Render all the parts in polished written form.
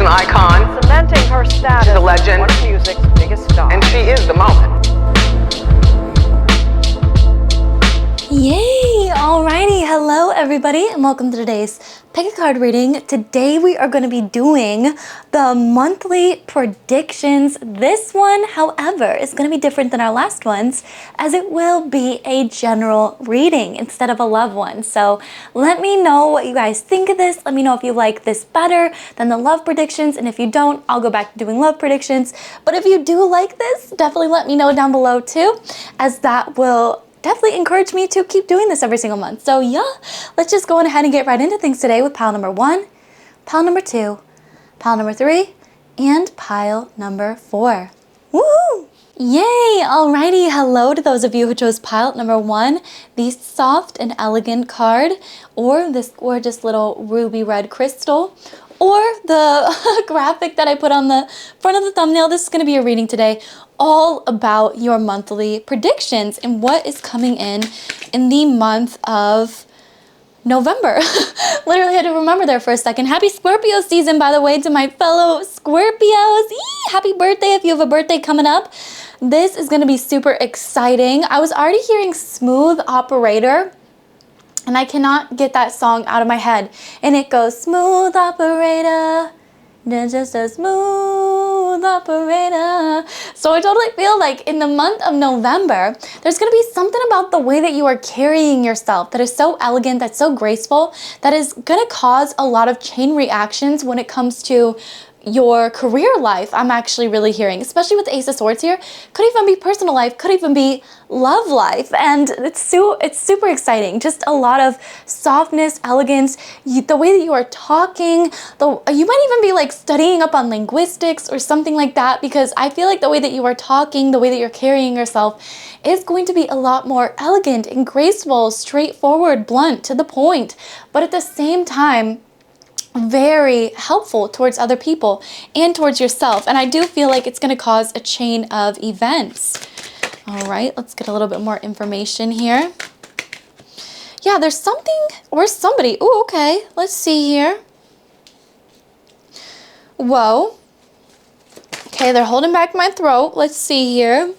an icon. Cementing her status She's a legend. as one of music's biggest stars. And she is the moment. Yay! Alrighty, hello everybody and welcome to today's pick a card reading. Today we are going to be doing the monthly predictions. This one, however, is going to be different than our last ones as it will be a general reading instead of a love one. So let me know what you guys think of this. Let me know if you like this better than the love predictions, and if you don't, I'll go back to doing love predictions. But if you do like this, definitely let me know down below too, as that will definitely encourage me to keep doing this every single month. So yeah, let's just go on ahead and get right into things today with pile number 1, pile number 2, pile number 3, and pile number 4. Woohoo! Yay! Alrighty, hello to those of you who chose pile number 1, the soft and elegant card, or this gorgeous little ruby red crystal, or the graphic that I put on the front of the thumbnail. This is going to be a reading today all about your monthly predictions and what is coming in the month of November. Literally had to remember there for a second. Happy Scorpio season, by the way, to my fellow Scorpios. Eee! Happy birthday if you have a birthday coming up. This is going to be super exciting. I was already hearing Smooth Operator, and I cannot get that song out of my head. And it goes, smooth operator, just a smooth operator. So I totally feel like in the month of November, there's gonna be something about the way that you are carrying yourself that is so elegant, that's so graceful, that is gonna cause a lot of chain reactions when it comes to your career life. I'm actually really hearing, especially with the Ace of Swords here, could even be personal life, could even be love life, and it's super exciting. Just a lot of softness, elegance, the way that you are talking, you might even be like studying up on linguistics or something like that, because I feel like the way that you are talking, the way that you're carrying yourself is going to be a lot more elegant and graceful, straightforward, blunt, to the point, but at the same time very helpful towards other people and towards yourself. And I do feel like it's going to cause a chain of events. All right, let's get a little bit more information here. Yeah, there's something or somebody. Oh, okay. Let's see here. Whoa. Okay, they're holding back my throat. Let's see here.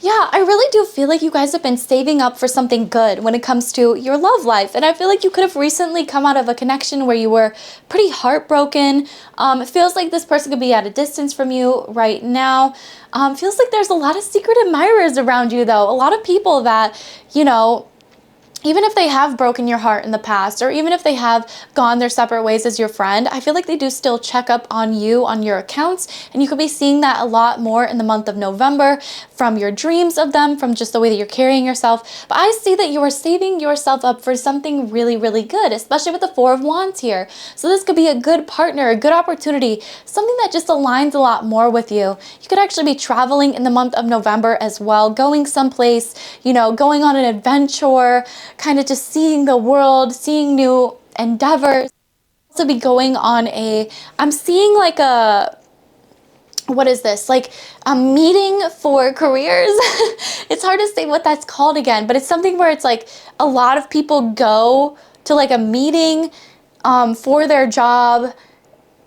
Yeah, I really do feel like you guys have been saving up for something good when it comes to your love life. And I feel like you could have recently come out of a connection where you were pretty heartbroken. It feels like this person could be at a distance from you right now. Feels like there's a lot of secret admirers around you though. A lot of people that, you know, even if they have broken your heart in the past, or even if they have gone their separate ways as your friend, I feel like they do still check up on you, on your accounts, and you could be seeing that a lot more in the month of November from your dreams of them, from just the way that you're carrying yourself. But I see that you are saving yourself up for something really, really good, especially with the Four of Wands here. So this could be a good partner, a good opportunity, something that just aligns a lot more with you. You could actually be traveling in the month of November as well, going someplace, you know, going on an adventure, kind of just seeing the world, seeing new endeavors. Also be going on I'm seeing like what is this? Like a meeting for careers? It's hard to say what that's called again, but it's something where it's like a lot of people go to like a meeting for their job,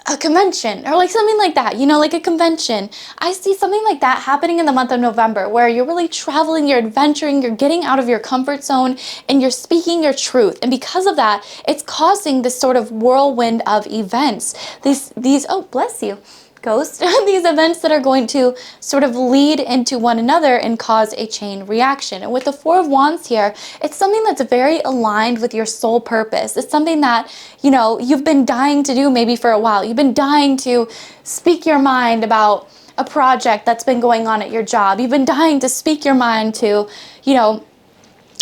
a convention or like something like that, you know, like a convention. I see something like that happening in the month of November where you're really traveling, you're adventuring, you're getting out of your comfort zone and you're speaking your truth. And because of that, it's causing this sort of whirlwind of events. These oh, bless you, ghost, these events that are going to sort of lead into one another and cause a chain reaction. And with the Four of Wands here, it's something that's very aligned with your soul purpose. It's something that, you know, you've been dying to do maybe for a while. You've been dying to speak your mind about a project that's been going on at your job. You've been dying to speak your mind to, you know,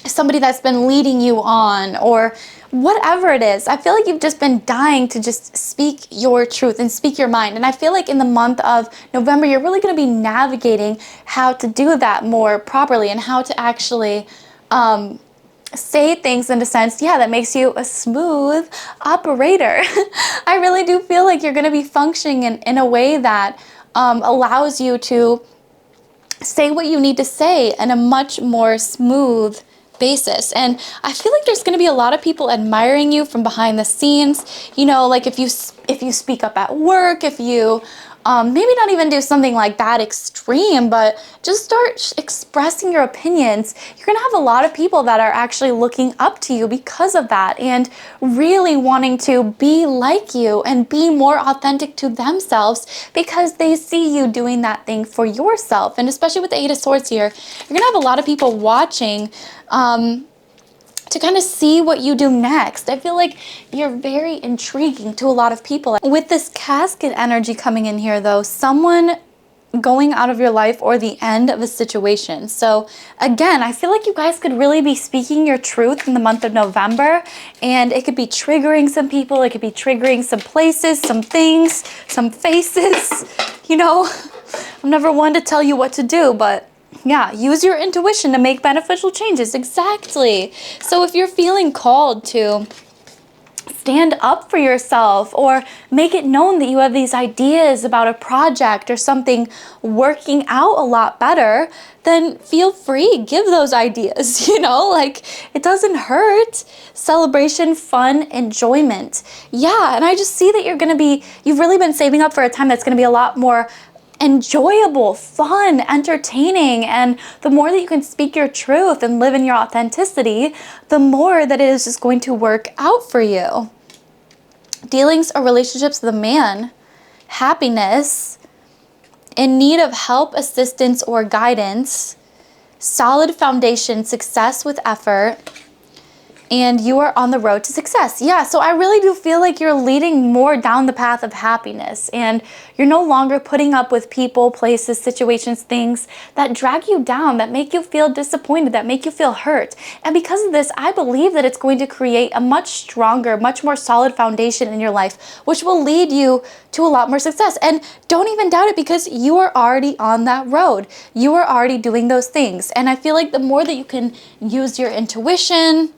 somebody that's been leading you on, or whatever it is. I feel like you've just been dying to just speak your truth and speak your mind. And I feel like in the month of November, you're really going to be navigating how to do that more properly and how to actually say things in a sense, yeah, that makes you a smooth operator. I really do feel like you're going to be functioning in a way that allows you to say what you need to say in a much more smooth basis. And I feel like there's going to be a lot of people admiring you from behind the scenes. You know, like if you speak up at work, if you maybe not even do something like that extreme, but just start expressing your opinions, you're gonna have a lot of people that are actually looking up to you because of that and really wanting to be like you and be more authentic to themselves because they see you doing that thing for yourself. And especially with the Eight of Swords here, you're gonna have a lot of people watching to kind of see what you do next. I feel like you're very intriguing to a lot of people. With this casket energy coming in here though, someone going out of your life or the end of a situation. So again, I feel like you guys could really be speaking your truth in the month of November, and it could be triggering some people, it could be triggering some places, some things, some faces, you know. I'm never one to tell you what to do, but yeah, use your intuition to make beneficial changes. Exactly. So if you're feeling called to stand up for yourself or make it known that you have these ideas about a project or something working out a lot better, then feel free, give those ideas, you know, like it doesn't hurt. Celebration, fun, enjoyment. Yeah, and I just see that you've really been saving up for a time that's going to be a lot more enjoyable, fun, entertaining, and the more that you can speak your truth and live in your authenticity, the more that it is just going to work out for you. Dealings or relationships with a man, happiness, in need of help, assistance, or guidance, solid foundation, success with effort, and you are on the road to success. Yeah, so I really do feel like you're leading more down the path of happiness, and you're no longer putting up with people, places, situations, things that drag you down, that make you feel disappointed, that make you feel hurt. And because of this, I believe that it's going to create a much stronger, much more solid foundation in your life, which will lead you to a lot more success. And don't even doubt it, because you are already on that road. You are already doing those things. And I feel like the more that you can use your intuition,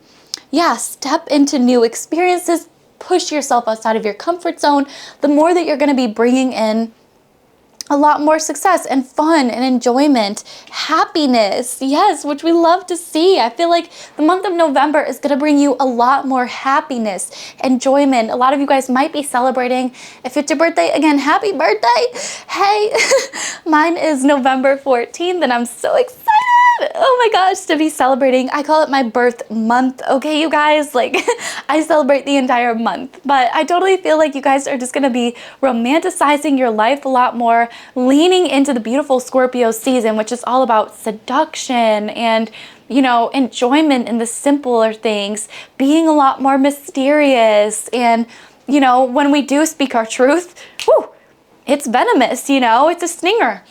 yeah, step into new experiences, push yourself outside of your comfort zone, the more that you're going to be bringing in a lot more success and fun and enjoyment, happiness, yes, which we love to see. I feel like the month of November is going to bring you a lot more happiness, enjoyment. A lot of you guys might be celebrating. If it's your birthday, again, happy birthday. Hey, mine is November 14th, and I'm so excited. Oh my gosh, to be celebrating. I call it my birth month, okay, you guys? Like, I celebrate the entire month. But I totally feel like you guys are just going to be romanticizing your life a lot more, leaning into the beautiful Scorpio season, which is all about seduction and, you know, enjoyment in the simpler things, being a lot more mysterious. And, you know, when we do speak our truth, whew, it's venomous, you know, it's a stinger.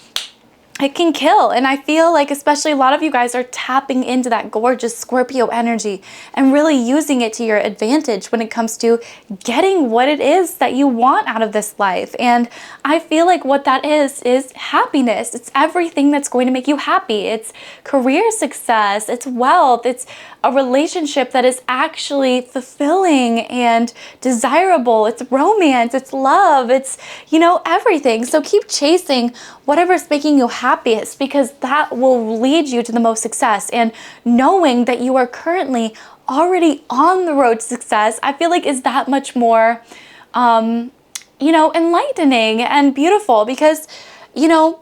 It can kill. And I feel like especially a lot of you guys are tapping into that gorgeous Scorpio energy and really using it to your advantage when it comes to getting what it is that you want out of this life. And I feel like what that is happiness. It's everything that's going to make you happy. It's career success, it's wealth, it's a relationship that is actually fulfilling and desirable. It's romance, it's love, it's, you know, everything. So keep chasing whatever's making you happiest, because that will lead you to the most success. And knowing that you are currently already on the road to success, I feel like is that much more, you know, enlightening and beautiful, because, you know,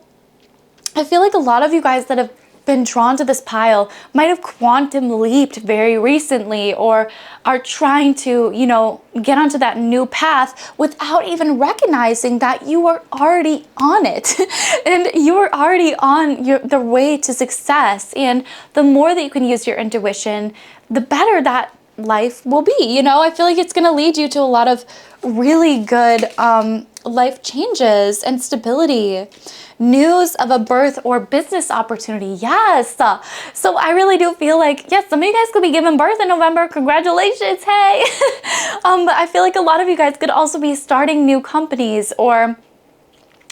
I feel like a lot of you guys that have been drawn to this pile might have quantum leaped very recently, or are trying to, you know, get onto that new path without even recognizing that you are already on it and you are already on the way to success. And the more that you can use your intuition, the better that life will be. You know, I feel like it's going to lead you to a lot of really good life changes and stability. News of a birth or business opportunity. Yes. So I really do feel like, yes, some of you guys could be giving birth in November. Congratulations. Hey. But I feel like a lot of you guys could also be starting new companies or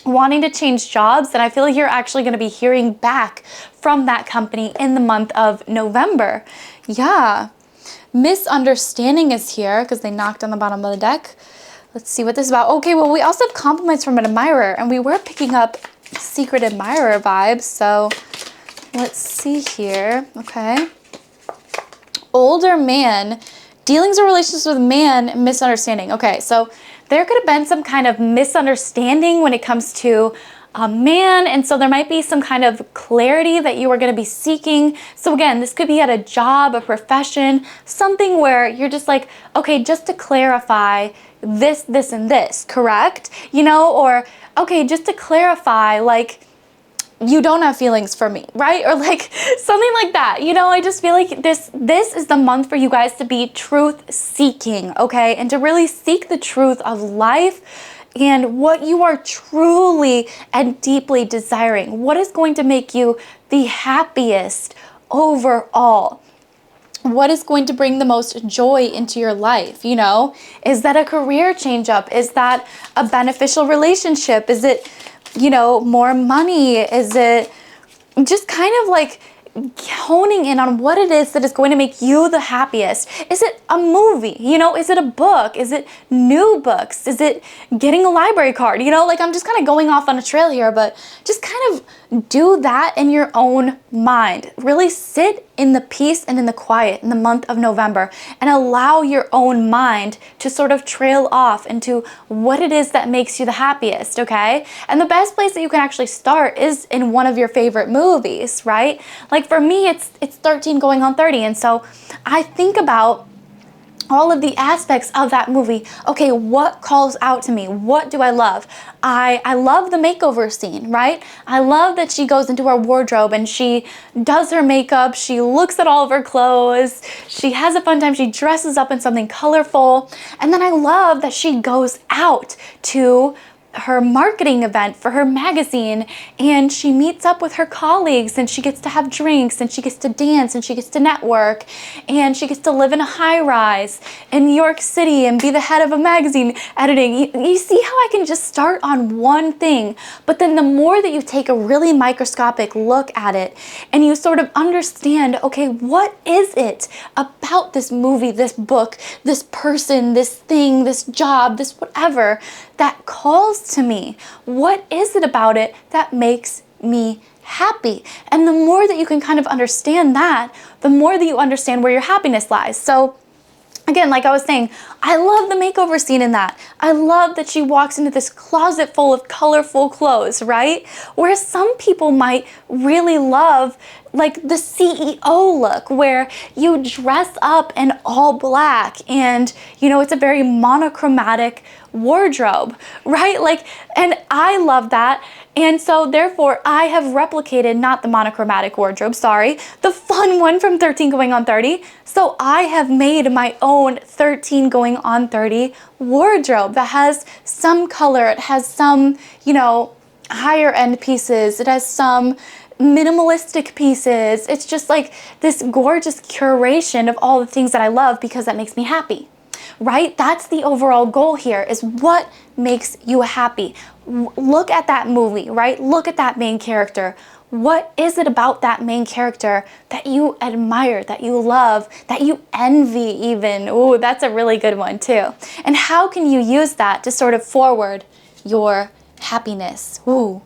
wanting to change jobs. And I feel like you're actually going to be hearing back from that company in the month of November. Yeah. Misunderstanding is here because they knocked on the bottom of the deck. Let's see what this is about. Okay, well, we also have compliments from an admirer, and we were picking up secret admirer vibes. So let's see here. Okay. older man, dealings or relationships with a man, misunderstanding. Okay, so there could have been some kind of misunderstanding when it comes to a man, and so there might be some kind of clarity that you are going to be seeking. So again, this could be at a job, a profession, something where you're just like, okay, just to clarify this, this, and this, correct? You know, or okay, just to clarify, like, you don't have feelings for me, right? Or like something like that. You know, I just feel like this is the month for you guys to be truth seeking, okay? And to really seek the truth of life and what you are truly and deeply desiring. What is going to make you the happiest overall? What is going to bring the most joy into your life? You know, is that a career change up? Is that a beneficial relationship? Is it, you know, more money? Is it just kind of like honing in on what it is that is going to make you the happiest? Is it a movie? You know, is it a book? Is it new books? Is it getting a library card? You know, like I'm just kind of going off on a trail here, but just kind of do that in your own mind. Really sit in the peace and in the quiet in the month of November and allow your own mind to sort of trail off into what it is that makes you the happiest, okay? And the best place that you can actually start is in one of your favorite movies, right? Like for me, it's 13 going on 30, and so I think about all of the aspects of that movie. Okay, what calls out to me? What do I love? I love the makeover scene, right? I love that she goes into her wardrobe and she does her makeup, she looks at all of her clothes, she has a fun time, she dresses up in something colorful, and then I love that she goes out to her marketing event for her magazine and she meets up with her colleagues and she gets to have drinks and she gets to dance and she gets to network and she gets to live in a high-rise in New York City and be the head of a magazine editing. You see how I can just start on one thing, but then the more that you take a really microscopic look at it and you sort of understand, okay, what is it about this movie, this book, this person, this thing, this job, this whatever that calls to me? What is it about it that makes me happy? And the more that you can kind of understand that, the more that you understand where your happiness lies. So again, like I was saying, I love the makeover scene in that. I love that she walks into this closet full of colorful clothes, right? Whereas some people might really love like the CEO look where you dress up in all black and, you know, it's a very monochromatic wardrobe, right? Like, and I love that. And so therefore I have replicated, not the monochromatic wardrobe, sorry, the fun one from 13 going on 30. So I have made my own 13 going on 30 wardrobe that has some color, it has some, you know, higher end pieces, it has some minimalistic pieces. It's just like this gorgeous curation of all the things that I love because that makes me happy, right? That's the overall goal here, is what makes you happy. Look at that movie, right? Look at that main character. What is it about that main character that you admire, that you love, that you envy even? Ooh, that's a really good one too. And how can you use that to sort of forward your happiness? Ooh.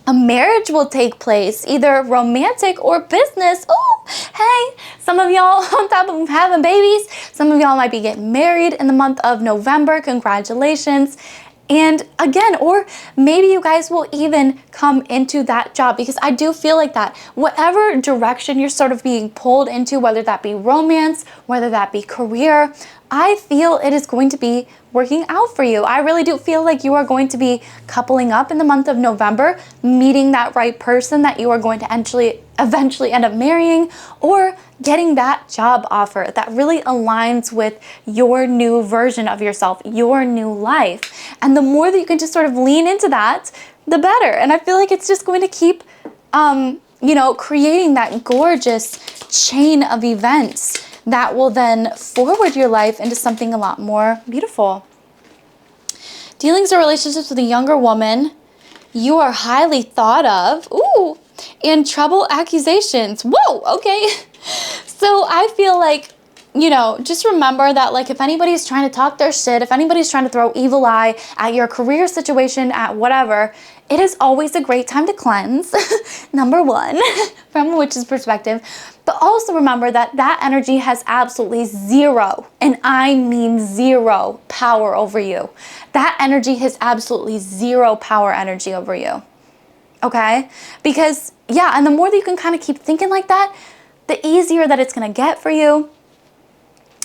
A marriage will take place, either romantic or business. Oh, hey, some of y'all on top of having babies, some of y'all might be getting married in the month of November. Congratulations. And again, or maybe you guys will even come into that job, because I do feel like that whatever direction you're sort of being pulled into, whether that be romance, whether that be career, I feel it is going to be working out for you. I really do feel like you are going to be coupling up in the month of November, meeting that right person that you are going to eventually end up marrying, or getting that job offer that really aligns with your new version of yourself, your new life. And the more that you can just sort of lean into that, the better. And I feel like it's just going to keep, you know, creating that gorgeous chain of events that will then forward your life into something a lot more beautiful. Dealings or relationships with a younger woman, you are highly thought of. Ooh, and trouble accusations. Whoa, okay. So I feel like just remember that, like, if anybody's trying to talk their shit, if anybody's trying to throw evil eye at your career situation, at whatever, it is always a great time to cleanse, number one, from a witch's perspective. But also remember that that energy has absolutely zero, and I mean zero, power over you. That energy has absolutely zero power energy over you. Okay? Because, yeah, and the more that you can kind of keep thinking like that, the easier that it's going to get for you.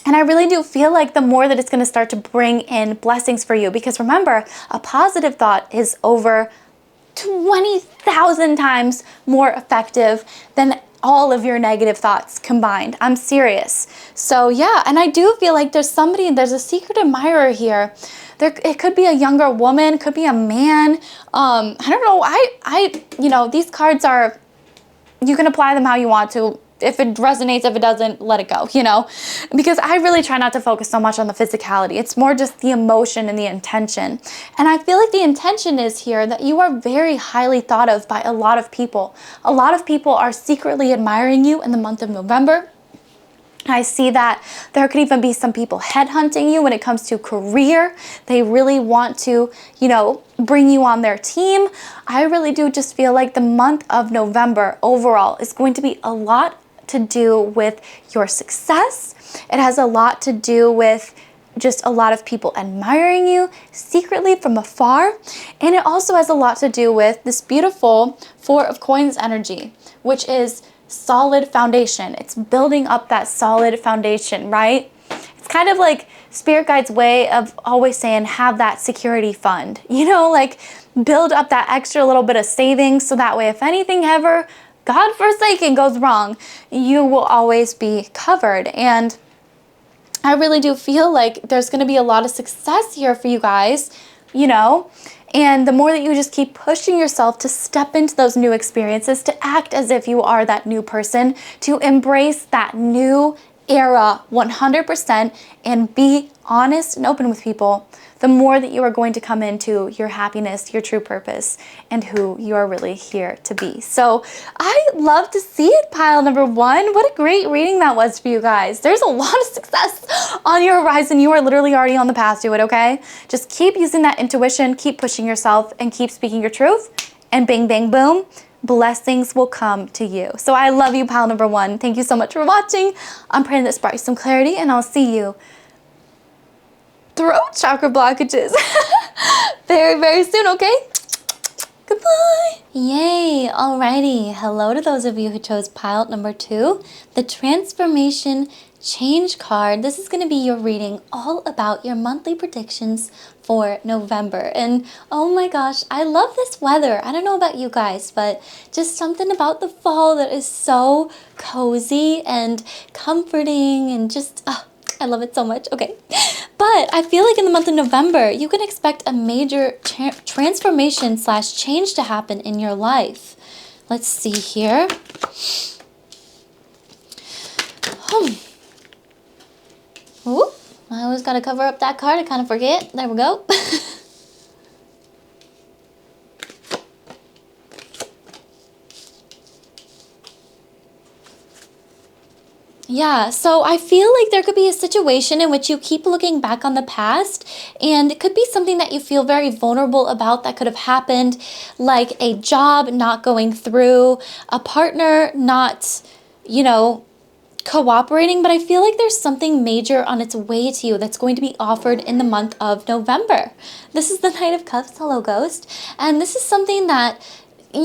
And I really do feel like the more that it's going to start to bring in blessings for you. Because remember, a positive thought is over 20,000 times more effective than all of your negative thoughts combined. I'm serious. So yeah, and I do feel like there's a secret admirer here. It could be a younger woman, could be a man. I don't know. These cards are, you can apply them how you want to. If it resonates, if it doesn't, let it go, because I really try not to focus so much on the physicality. It's more just the emotion and the intention. And I feel like the intention is here that you are very highly thought of by a lot of people. A lot of people are secretly admiring you in the month of November. I see that there could even be some people headhunting you when it comes to career. They really want to, bring you on their team. I really do just feel like the month of November overall is going to be a lot to do with your success. It has a lot to do with just a lot of people admiring you secretly from afar. And it also has a lot to do with this beautiful Four of Coins energy, which is solid foundation. It's building up that solid foundation, right? It's kind of like Spirit Guide's way of always saying, have that security fund, like build up that extra little bit of savings so that way if anything ever, God forsaken, goes wrong, you will always be covered. And I really do feel like there's going to be a lot of success here for you guys, and the more that you just keep pushing yourself to step into those new experiences, to act as if you are that new person, to embrace that new era 100% and be honest and open with people, the more that you are going to come into your happiness, your true purpose, and who you are really here to be. So I love to see it, pile number one. What a great reading that was for you guys. There's a lot of success on your horizon. You are literally already on the path to it, okay? Just keep using that intuition, keep pushing yourself, and keep speaking your truth, and bing, bang, boom, blessings will come to you. So I love you, pile number one. Thank you so much for watching. I'm praying this brought you some clarity, and I'll see you throat chakra blockages very, very soon, okay? Goodbye. Yay. Alrighty. Hello to those of you who chose pile number two, the transformation change card. This is going to be your reading all about your monthly predictions for November. And oh my gosh, I love this weather. I don't know about you guys, but just something about the fall that is so cozy and comforting and just, I love it so much. Okay. But I feel like in the month of November, you can expect a major transformation / change to happen in your life. Let's see here. Ooh, I always got to cover up that card. I kind of forget. There we go. Yeah, so I feel like there could be a situation in which you keep looking back on the past, and it could be something that you feel very vulnerable about that could have happened, like a job not going through, a partner not, cooperating, but I feel like there's something major on its way to you that's going to be offered in the month of November. This is the Knight of Cups, hello ghost, and this is something that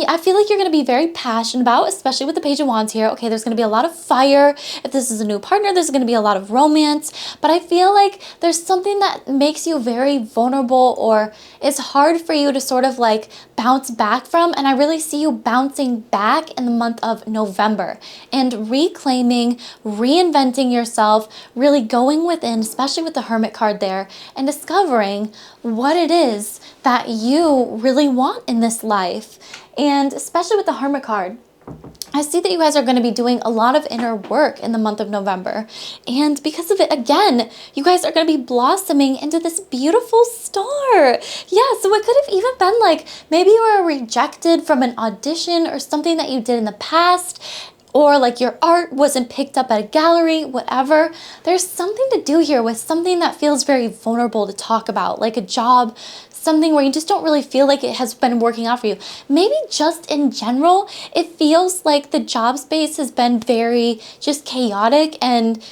I feel like you're going to be very passionate about, especially with the Page of Wands here. Okay, there's going to be a lot of fire. If this is a new partner, there's going to be a lot of romance. But I feel like there's something that makes you very vulnerable, or is hard for you to sort of like bounce back from. And I really see you bouncing back in the month of November and reclaiming, reinventing yourself, really going within, especially with the Hermit card there, and discovering what it is that you really want in this life. And especially with the Hermit card, I see that you guys are going to be doing a lot of inner work in the month of November. And because of it, again, you guys are going to be blossoming into this beautiful star. Yeah, so it could have even been like maybe you were rejected from an audition or something that you did in the past. or like your art wasn't picked up at a gallery, whatever. There's something to do here with something that feels very vulnerable to talk about, like a job, something where you just don't really feel like it has been working out for you. Maybe just in general, it feels like the job space has been very just chaotic and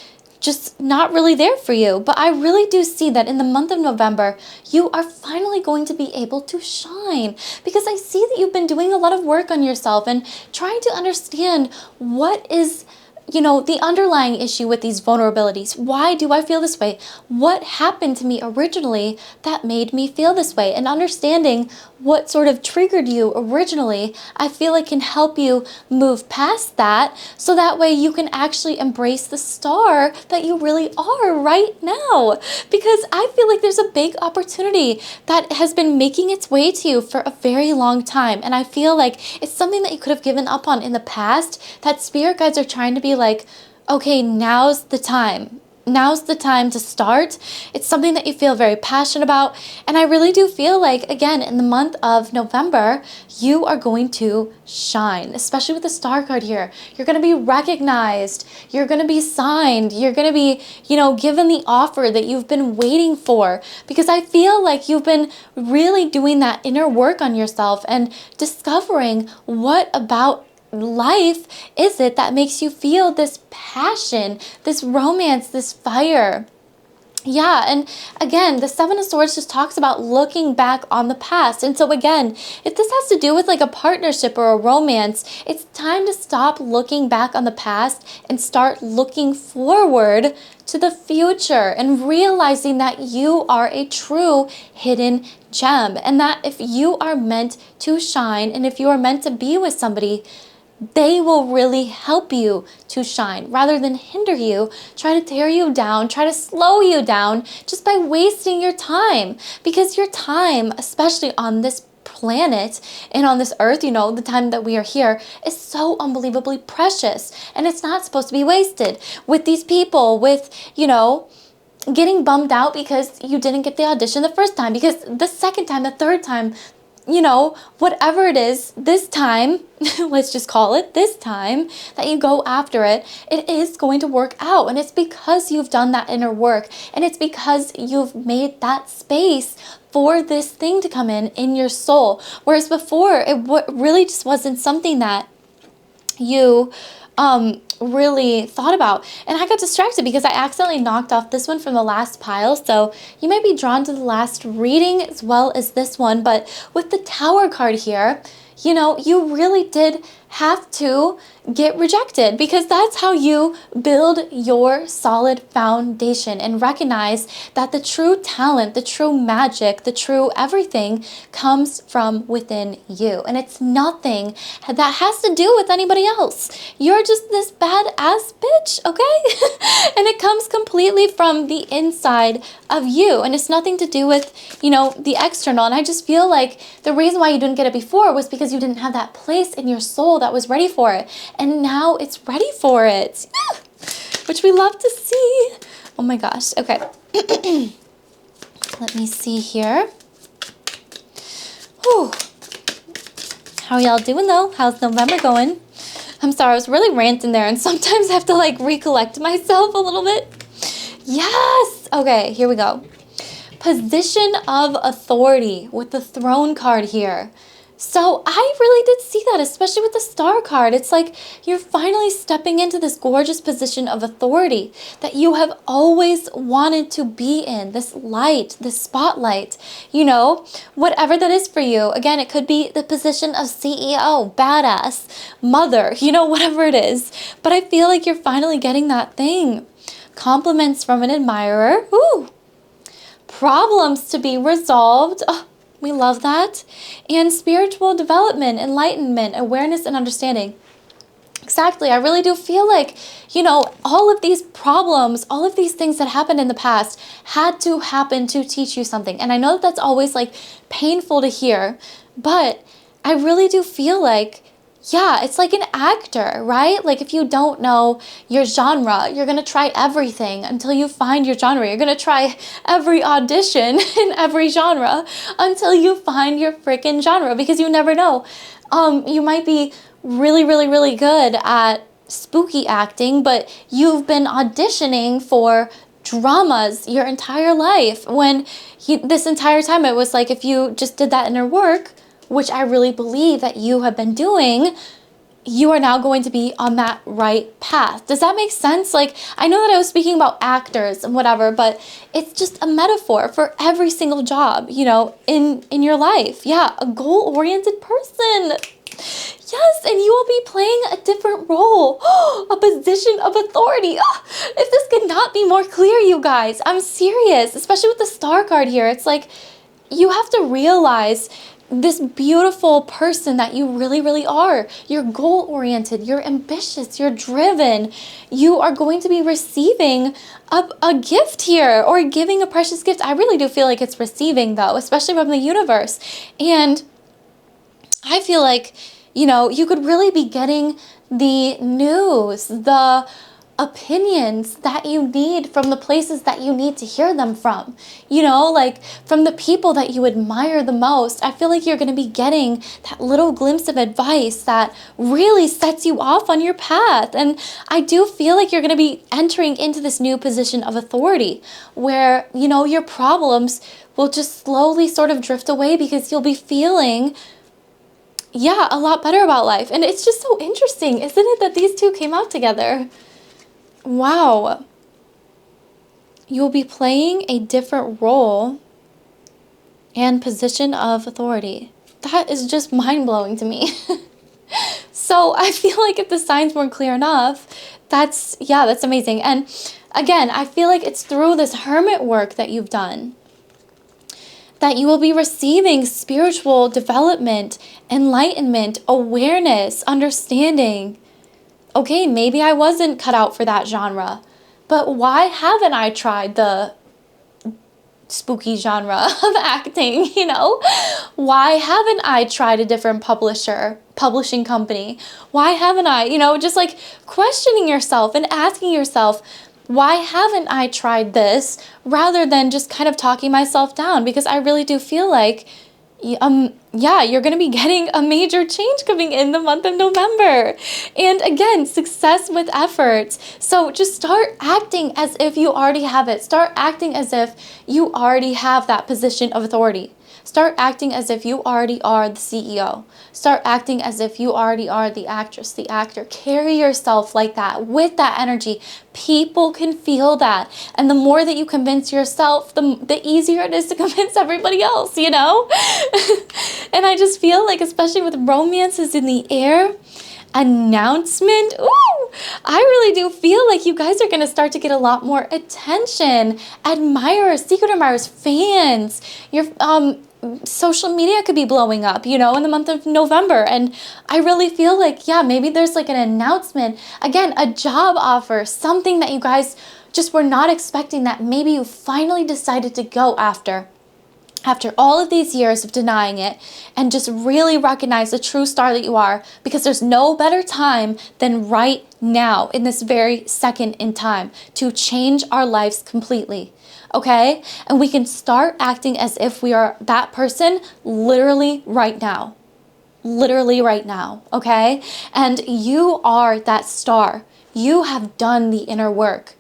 just not really there for you. But I really do see that in the month of November, you are finally going to be able to shine, because I see that you've been doing a lot of work on yourself and trying to understand what is, you know, the underlying issue with these vulnerabilities. Why do I feel this way? What happened to me originally that made me feel this way? And understanding what sort of triggered you originally, I feel like can help you move past that, so that way you can actually embrace the star that you really are right now. Because I feel like there's a big opportunity that has been making its way to you for a very long time. And I feel like it's something that you could have given up on in the past, that spirit guides are trying to be like, okay, now's the time. Now's the time to start. It's something that you feel very passionate about. And I really do feel like, again, in the month of November, you are going to shine, especially with the star card here. You're going to be recognized. You're going to be signed. You're going to be, you know, given the offer that you've been waiting for. Because I feel like you've been really doing that inner work on yourself and discovering what about life is it that makes you feel this passion, this romance, this fire. Yeah, and again, the Seven of Swords just talks about looking back on the past. And so again, if this has to do with like a partnership or a romance, it's time to stop looking back on the past and start looking forward to the future and realizing that you are a true hidden gem, and that if you are meant to shine and if you are meant to be with somebody, they will really help you to shine rather than hinder you, try to tear you down, try to slow you down just by wasting your time. Because your time, especially on this planet and on this earth, you know, the time that we are here is so unbelievably precious, and it's not supposed to be wasted with these people, with, you know, getting bummed out because you didn't get the audition the first time, because the second time, the third time, you know, whatever it is, this time, let's just call it this time that you go after it, it is going to work out. And it's because you've done that inner work, and it's because you've made that space for this thing to come in your soul. Whereas before, it really just wasn't something that you really thought about. And I got distracted because I accidentally knocked off this one from the last pile, so you might be drawn to the last reading as well as this one. But with the Tower card here, you know, you really did have to get rejected, because that's how you build your solid foundation and recognize that the true talent, the true magic, the true everything comes from within you. And it's nothing that has to do with anybody else. You're just this badass bitch, okay? And it comes completely from the inside of you, and it's nothing to do with, you know, the external. And I just feel like the reason why you didn't get it before was because you didn't have that place in your soul that was ready for it, and now it's ready for it. Yeah. Which we love to see. Oh my gosh. Okay. Let me see here. Whew. How are y'all doing though? How's November going? I'm sorry, I was really ranting there, and sometimes I have to like recollect myself a little bit. Yes. Okay, here we go. Position of authority with the Throne card here. So I really did see that, especially with the Star card. It's like you're finally stepping into this gorgeous position of authority that you have always wanted to be in, this light, this spotlight, you know, whatever that is for you. Again, it could be the position of CEO, badass, mother, you know, whatever it is. But I feel like you're finally getting that thing. Compliments from an admirer. Ooh. Problems to be resolved. Oh, we love that. And spiritual development, enlightenment, awareness, and understanding. Exactly. I really do feel like, you know, all of these problems, all of these things that happened in the past had to happen to teach you something. And I know that that's always like painful to hear, but I really do feel like, yeah, it's like an actor, right? Like if you don't know your genre, you're going to try everything until you find your genre. You're going to try every audition in every genre until you find your freaking genre, because you never know. You might be really, really, really good at, spooky acting, but you've been auditioning for dramas your entire life, when this entire time it was like, if you just did that inner work, which I really believe that you have been doing, you are now going to be on that right path. Does that make sense? Like, I know that I was speaking about actors and whatever, but it's just a metaphor for every single job, you know, in your life. Yeah, a goal-oriented person. Yes, and you will be playing a different role, a position of authority. Oh, if this could not be more clear, you guys, I'm serious, especially with the star card here. It's like, you have to realize this beautiful person that you really, really are. You're goal-oriented, you're ambitious, you're driven. You are going to be receiving a gift here, or giving a precious gift. I really do feel like it's receiving, though, especially from the universe. And I feel like, you know, you could really be getting the news, the opinions that you need from the places that you need to hear them from, you know, like from the people that you admire the most. I feel like you're going to be getting that little glimpse of advice that really sets you off on your path. And I do feel like you're going to be entering into this new position of authority where, you know, your problems will just slowly sort of drift away, because you'll be feeling, yeah, a lot better about life. And it's just so interesting, isn't it, that these two came out together? Wow. You'll be playing a different role and position of authority. That is just mind-blowing to me. So I feel like if the signs weren't clear enough, that's amazing. And again, I feel like it's through this hermit work that you've done that you will be receiving spiritual development, enlightenment, awareness, understanding. Okay, maybe I wasn't cut out for that genre, but why haven't I tried the spooky genre of acting, you know? Why haven't I tried a different publishing company? Why haven't I, you know, just like questioning yourself and asking yourself, why haven't I tried this, rather than just kind of talking myself down? Because I really do feel like, yeah, you're going to be getting a major change coming in the month of November. And again, success with efforts. So just start acting as if you already have it. Start acting as if you already have that position of authority. Start acting as if you already are the CEO. Start acting as if you already are the actress, the actor. Carry yourself like that, with that energy. People can feel that. And the more that you convince yourself, the easier it is to convince everybody else, you know? And I just feel like, especially with romances in the air, announcement, ooh, I really do feel like you guys are going to start to get a lot more attention. Admirers, secret admirers, fans, your social media could be blowing up, you know, in the month of November. And I really feel like, yeah, maybe there's like an announcement, again, a job offer, something that you guys just were not expecting, that maybe you finally decided to go after all of these years of denying it, and just really recognize the true star that you are, because there's no better time than right now, in this very second in time, to change our lives completely. Okay? And we can start acting as if we are that person literally right now. Literally right now. Okay? And you are that star. You have done the inner work.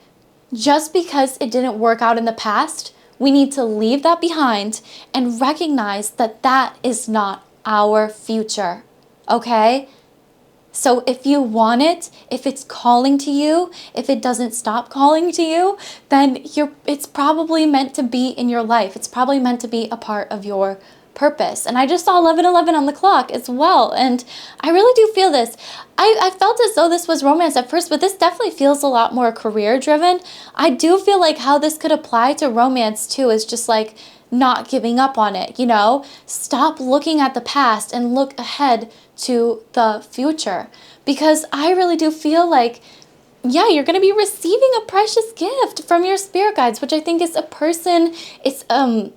Just because it didn't work out in the past, we need to leave that behind and recognize that that is not our future. Okay? So if you want it, if it's calling to you, if it doesn't stop calling to you, then it's probably meant to be in your life. It's probably meant to be a part of your purpose. And I just saw 11:11 on the clock as well. And I really do feel this. I felt as though this was romance at first, but this definitely feels a lot more career driven. I do feel like how this could apply to romance too is just like not giving up on it, you know? Stop looking at the past and look ahead to the future. Because I really do feel like, yeah, you're going to be receiving a precious gift from your spirit guides, which I think is a person. It's going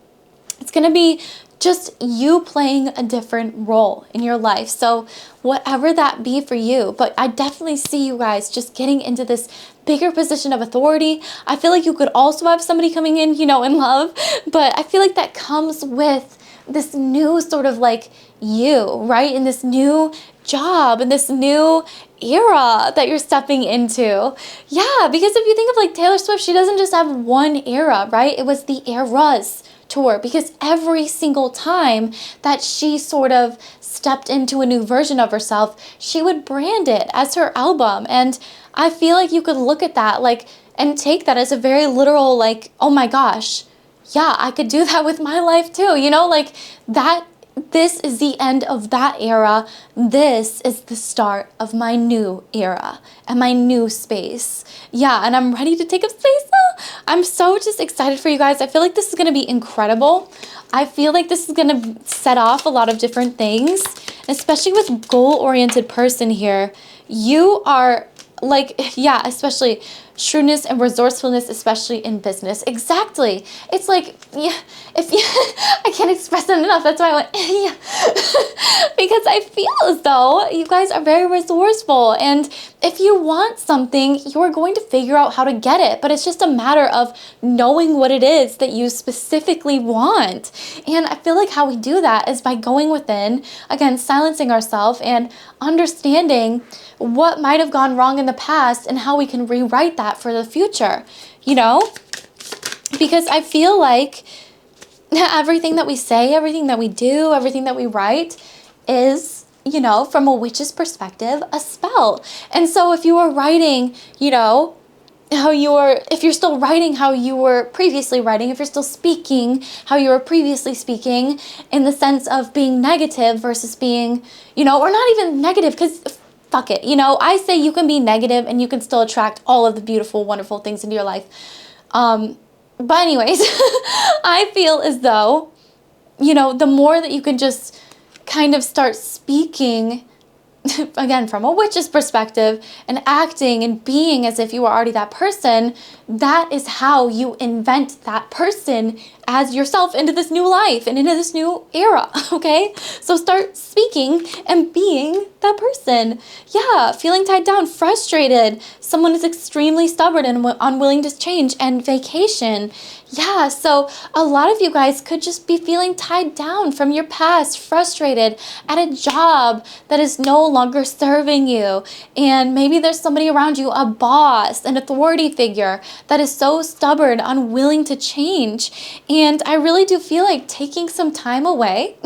to be just you playing a different role in your life. So whatever that be for you, but I definitely see you guys just getting into this bigger position of authority. I feel like you could also have somebody coming in, you know, in love, but I feel like that comes with this new sort of like you, right? In this new job and this new era that you're stepping into. Yeah, because if you think of like Taylor Swift, she doesn't just have one era, right? It was the eras tour, because every single time that she sort of stepped into a new version of herself, she would brand it as her album. And I feel like you could look at that like and take that as a very literal, like, oh my gosh, yeah, I could do that with my life too. You know, like that. This is the end of that era. This is the start of my new era and my new space. Yeah, and I'm ready to take up space now. I'm so just excited for you guys. I feel like this is going to be incredible. I feel like this is going to set off a lot of different things, especially with goal-oriented person here. You are like, yeah, especially shrewdness and resourcefulness, especially in business. Exactly. It's like, yeah, if you, I can't express it enough. That's why I went, yeah. Because I feel as though you guys are very resourceful. And if you want something, you're going to figure out how to get it. But it's just a matter of knowing what it is that you specifically want. And I feel like how we do that is by going within, again, silencing ourselves and understanding what might have gone wrong in the past and how we can rewrite that for the future, you know? Because I feel like everything that we say, everything that we do, everything that we write is, you know, from a witch's perspective, a spell. And so if you are writing, you know, if you're still writing how you were previously writing, if you're still speaking how you were previously speaking, in the sense of being negative versus being, you know, or not even negative, because fuck it, you know, I say you can be negative and you can still attract all of the beautiful, wonderful things into your life. But anyways, I feel as though, you know, the more that you can just kind of start speaking, again, from a witch's perspective, and acting and being as if you were already that person, that is how you invent that person as yourself into this new life and into this new era, okay? So start speaking and being that person. Yeah, feeling tied down, frustrated. Someone is extremely stubborn and unwilling to change, and vacation. Yeah, so a lot of you guys could just be feeling tied down from your past, frustrated at a job that is no longer serving you. And maybe there's somebody around you, a boss, an authority figure that is so stubborn, unwilling to change. And I really do feel like taking some time away,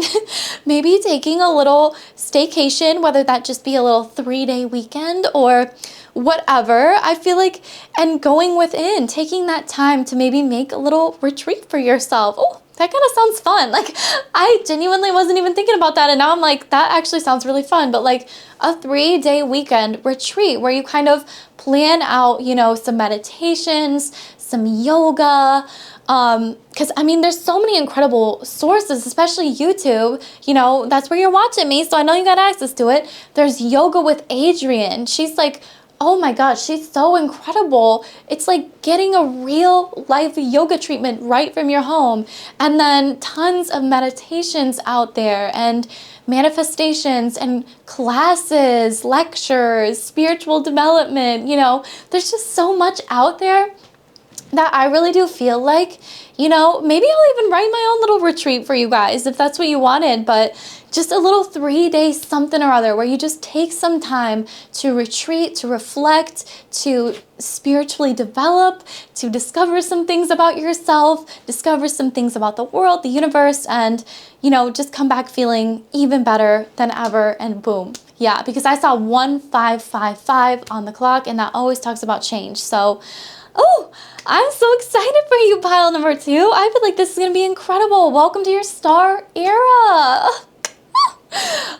maybe taking a little staycation, whether that just be a little 3-day weekend or whatever, I feel like, and going within, taking that time to maybe make a little retreat for yourself. Oh, that kind of sounds fun. Like, I genuinely wasn't even thinking about that, and now I'm like, that actually sounds really fun. But like a 3-day weekend retreat where you kind of plan out, you know, some meditations, some yoga, because I mean, there's so many incredible sources, especially YouTube, you know, that's where you're watching me, so I know you got access to it. There's Yoga with Adrienne. She's like, oh my gosh, she's so incredible. It's like getting a real life yoga treatment right from your home. And then tons of meditations out there, and manifestations and classes, lectures, spiritual development, you know, there's just so much out there that I really do feel like, you know, maybe I'll even write my own little retreat for you guys if that's what you wanted, but just a little 3-day something or other where you just take some time to retreat, to reflect, to spiritually develop, to discover some things about yourself, discover some things about the world, the universe, and, you know, just come back feeling even better than ever, and boom. Yeah, because I saw 1555 on the clock, and that always talks about change. So, oh, I'm so excited for you, pile number 2. I feel like this is going to be incredible. Welcome to your star era.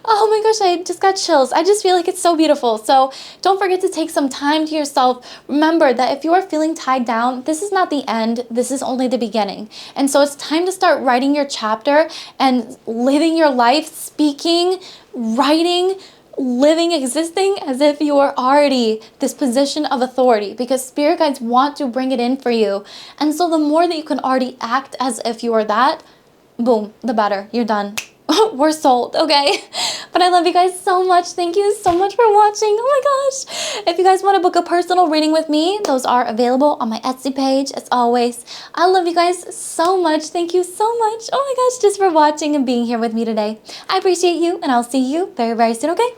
Oh my gosh, I just got chills. I just feel like it's so beautiful. So don't forget to take some time to yourself. Remember that if you are feeling tied down, this is not the end. This is only the beginning. And so it's time to start writing your chapter and living your life, speaking, writing, living, existing as if you are already this position of authority, because spirit guides want to bring it in for you. And so the more that you can already act as if you are that, boom, the better. You're done. We're sold, okay? But I love you guys so much. Thank you so much for watching. Oh my gosh. If you guys want to book a personal reading with me, those are available on my Etsy page, as always. I love you guys so much. Thank you so much. Oh my gosh, just for watching and being here with me today. I appreciate you, and I'll see you very, very soon, okay?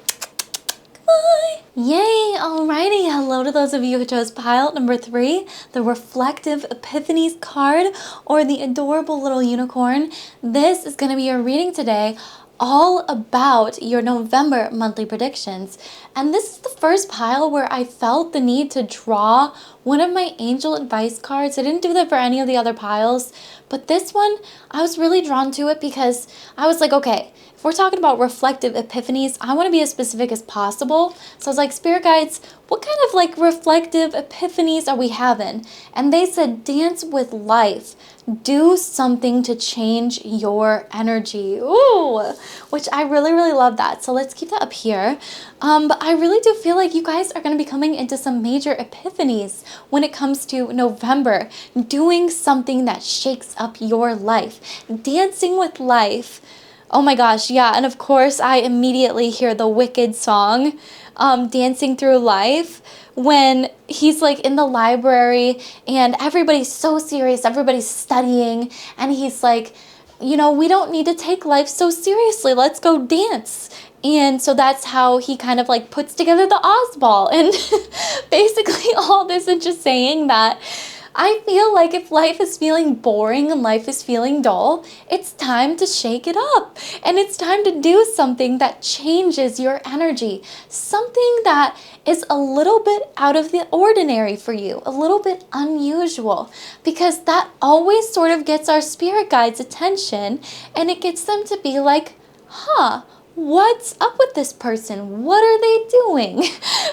Bye. Yay, alrighty. Hello to those of you who chose pile number 3, the Reflective Epiphanies card, or the adorable little unicorn. This is going to be your reading today, all about your November monthly predictions. And this is the first pile where I felt the need to draw one of my angel advice cards. I didn't do that for any of the other piles, but this one, I was really drawn to it because I was like, okay, if we're talking about reflective epiphanies, I want to be as specific as possible. So I was like, spirit guides, what kind of like reflective epiphanies are we having? And they said, dance with life. Do something to change your energy. Ooh, which I really, really love that. So let's keep that up here. But I really do feel like you guys are going to be coming into some major epiphanies when it comes to November. Doing something that shakes up your life. Dancing with life. Oh my gosh, yeah. And of course, I immediately hear the Wicked song, Dancing Through Life, when he's like in the library and everybody's so serious, everybody's studying, and he's like, you know, we don't need to take life so seriously. Let's go dance. And so that's how he kind of like puts together the Ozball. And basically all this is just saying that I feel like if life is feeling boring and life is feeling dull, it's time to shake it up. And it's time to do something that changes your energy. Something that is a little bit out of the ordinary for you, a little bit unusual, because that always sort of gets our spirit guides' attention, and it gets them to be like, huh, what's up with this person? What are they doing?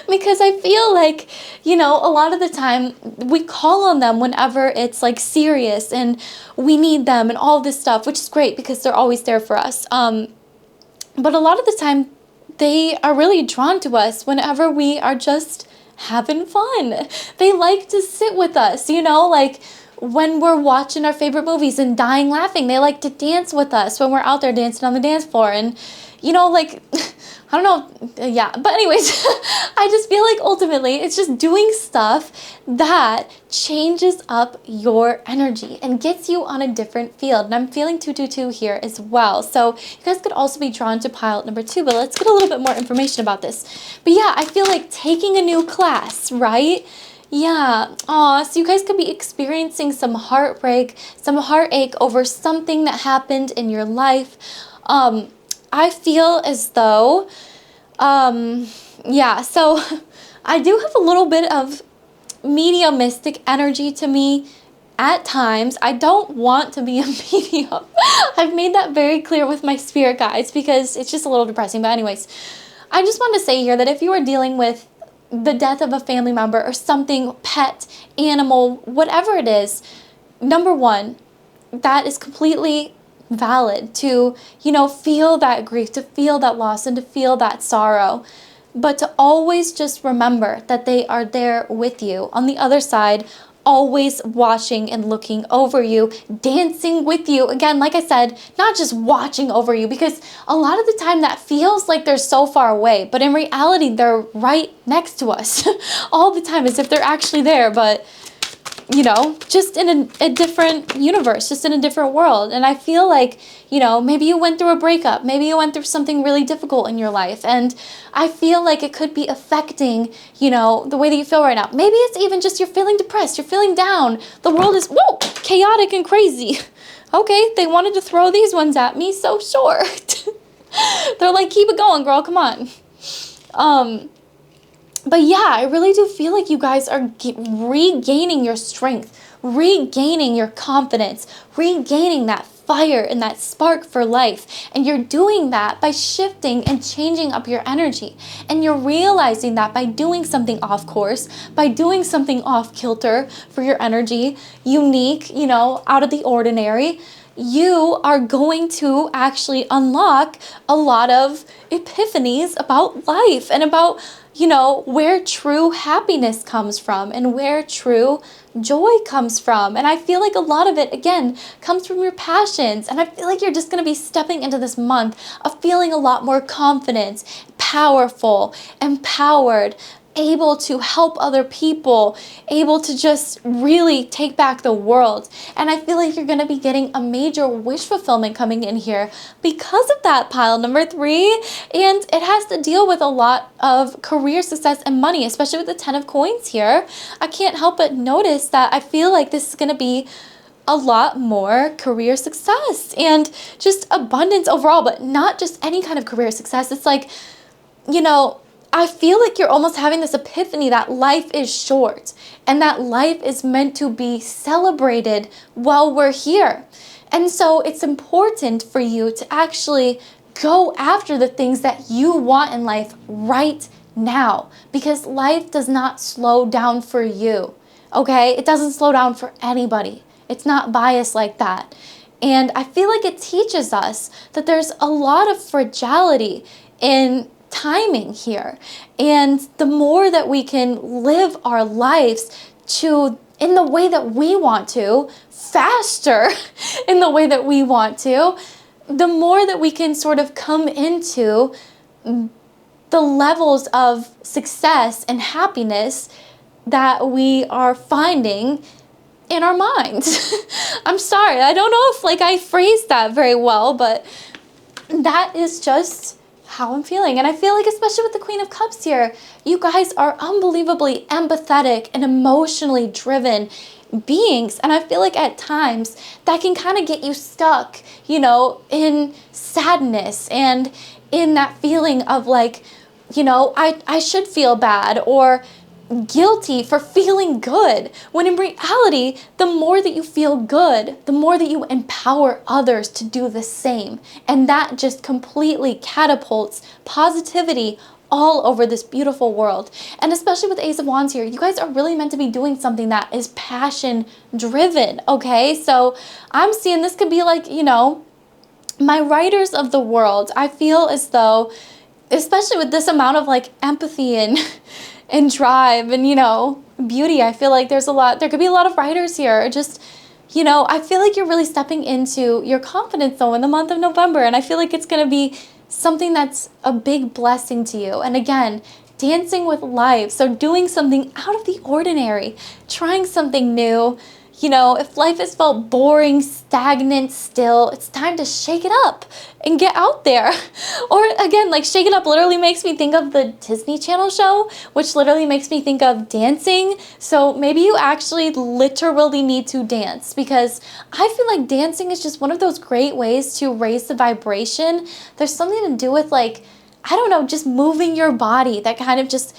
Because I feel like, you know, a lot of the time we call on them whenever it's like serious and we need them and all this stuff, which is great because they're always there for us. But a lot of the time they are really drawn to us whenever we are just having fun. They like to sit with us, you know, like when we're watching our favorite movies and dying laughing. They like to dance with us when we're out there dancing on the dance floor. And you know, like, I don't know, yeah, but anyways, I just feel like ultimately it's just doing stuff that changes up your energy and gets you on a different field. And I'm feeling 222 here as well. So you guys could also be drawn to pile number 2, but let's get a little bit more information about this. But yeah, I feel like taking a new class, right? Yeah, so you guys could be experiencing some heartbreak, some heartache over something that happened in your life. I feel as though, yeah, so I do have a little bit of mediumistic energy to me at times. I don't want to be a medium. I've made that very clear with my spirit guides because it's just a little depressing. But anyways, I just want to say here that if you are dealing with the death of a family member or something, pet, animal, whatever it is, number one, that is completely valid to, you know, feel that grief, to feel that loss, and to feel that sorrow. But to always just remember that they are there with you on the other side, always watching and looking over you, dancing with you. Again, like I said, not just watching over you, because a lot of the time that feels like they're so far away, but in reality, they're right next to us all the time, as if they're actually there, but you know, just in a different universe, just in a different world. And I feel like, you know, maybe you went through a breakup, maybe you went through something really difficult in your life, and I feel like it could be affecting, you know, the way that you feel right now. Maybe it's even just you're feeling depressed, you're feeling down, the world is, whoa, chaotic and crazy. Okay, they wanted to throw these ones at me, so sure. They're like, keep it going, girl, come on. But yeah, I really do feel like you guys are regaining your strength, regaining your confidence, regaining that fire and that spark for life. And you're doing that by shifting and changing up your energy. And you're realizing that by doing something off course, by doing something off kilter for your energy, unique, you know, out of the ordinary, you are going to actually unlock a lot of epiphanies about life and about, you know, where true happiness comes from and where true joy comes from. And I feel like a lot of it, again, comes from your passions. And I feel like you're just going to be stepping into this month of feeling a lot more confident, powerful, empowered, able to help other people, able to just really take back the world. And I feel like you're going to be getting a major wish fulfillment coming in here because of that, pile number 3. And it has to deal with a lot of career success and money, especially with the 10 of coins here. I can't help but notice that I feel like this is going to be a lot more career success and just abundance overall, but not just any kind of career success. It's like, you know, I feel like you're almost having this epiphany that life is short and that life is meant to be celebrated while we're here. And so it's important for you to actually go after the things that you want in life right now, because life does not slow down for you, okay? It doesn't slow down for anybody. It's not biased like that. And I feel like it teaches us that there's a lot of fragility in timing here, and the more that we can live our lives in the way that we want to, faster in the way that we want to, the more that we can sort of come into the levels of success and happiness that we are finding in our minds. I'm sorry, I don't know if like I phrased that very well, but that is just how I'm feeling. And I feel like, especially with the Queen of Cups here, you guys are unbelievably empathetic and emotionally driven beings. And I feel like at times that can kind of get you stuck, you know, in sadness and in that feeling of like, you know, I should feel bad or guilty for feeling good, when in reality, the more that you feel good, the more that you empower others to do the same. And that just completely catapults positivity all over this beautiful world. And especially with Ace of Wands here, you guys are really meant to be doing something that is passion driven, okay? So I'm seeing this could be like, you know, my writers of the world. I feel as though, especially with this amount of like empathy and drive and, you know, beauty, I feel like there could be a lot of writers here. Just, you know, I feel like you're really stepping into your confidence though in the month of November, and I feel like it's going to be something that's a big blessing to you. And again, dancing with life, so doing something out of the ordinary, trying something new. You know, if life has felt boring, stagnant, still, it's time to shake it up and get out there. Or again, like shake it up literally makes me think of the Disney Channel show, which literally makes me think of dancing. So maybe you actually literally need to dance, because I feel like dancing is just one of those great ways to raise the vibration. There's something to do with like, I don't know, just moving your body that kind of just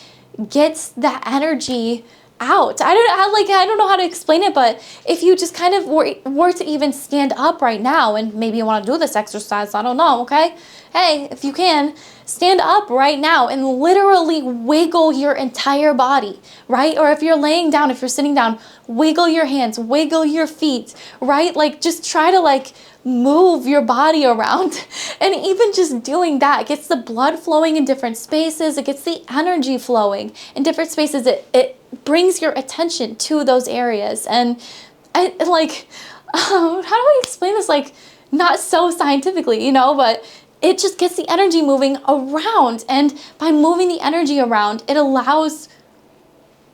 gets that energy out. I don't know how to explain it, but if you just kind of were to even stand up right now, and maybe you want to do this exercise, I don't know, okay? Hey, if you can, stand up right now and literally wiggle your entire body, right? Or if you're laying down, if you're sitting down, wiggle your hands, wiggle your feet, right? Like just try to like move your body around. And even just doing that gets the blood flowing in different spaces. It gets the energy flowing in different spaces. It brings your attention to those areas. And I like, how do I explain this? Like, not so scientifically, you know, but it just gets the energy moving around. And by moving the energy around, it allows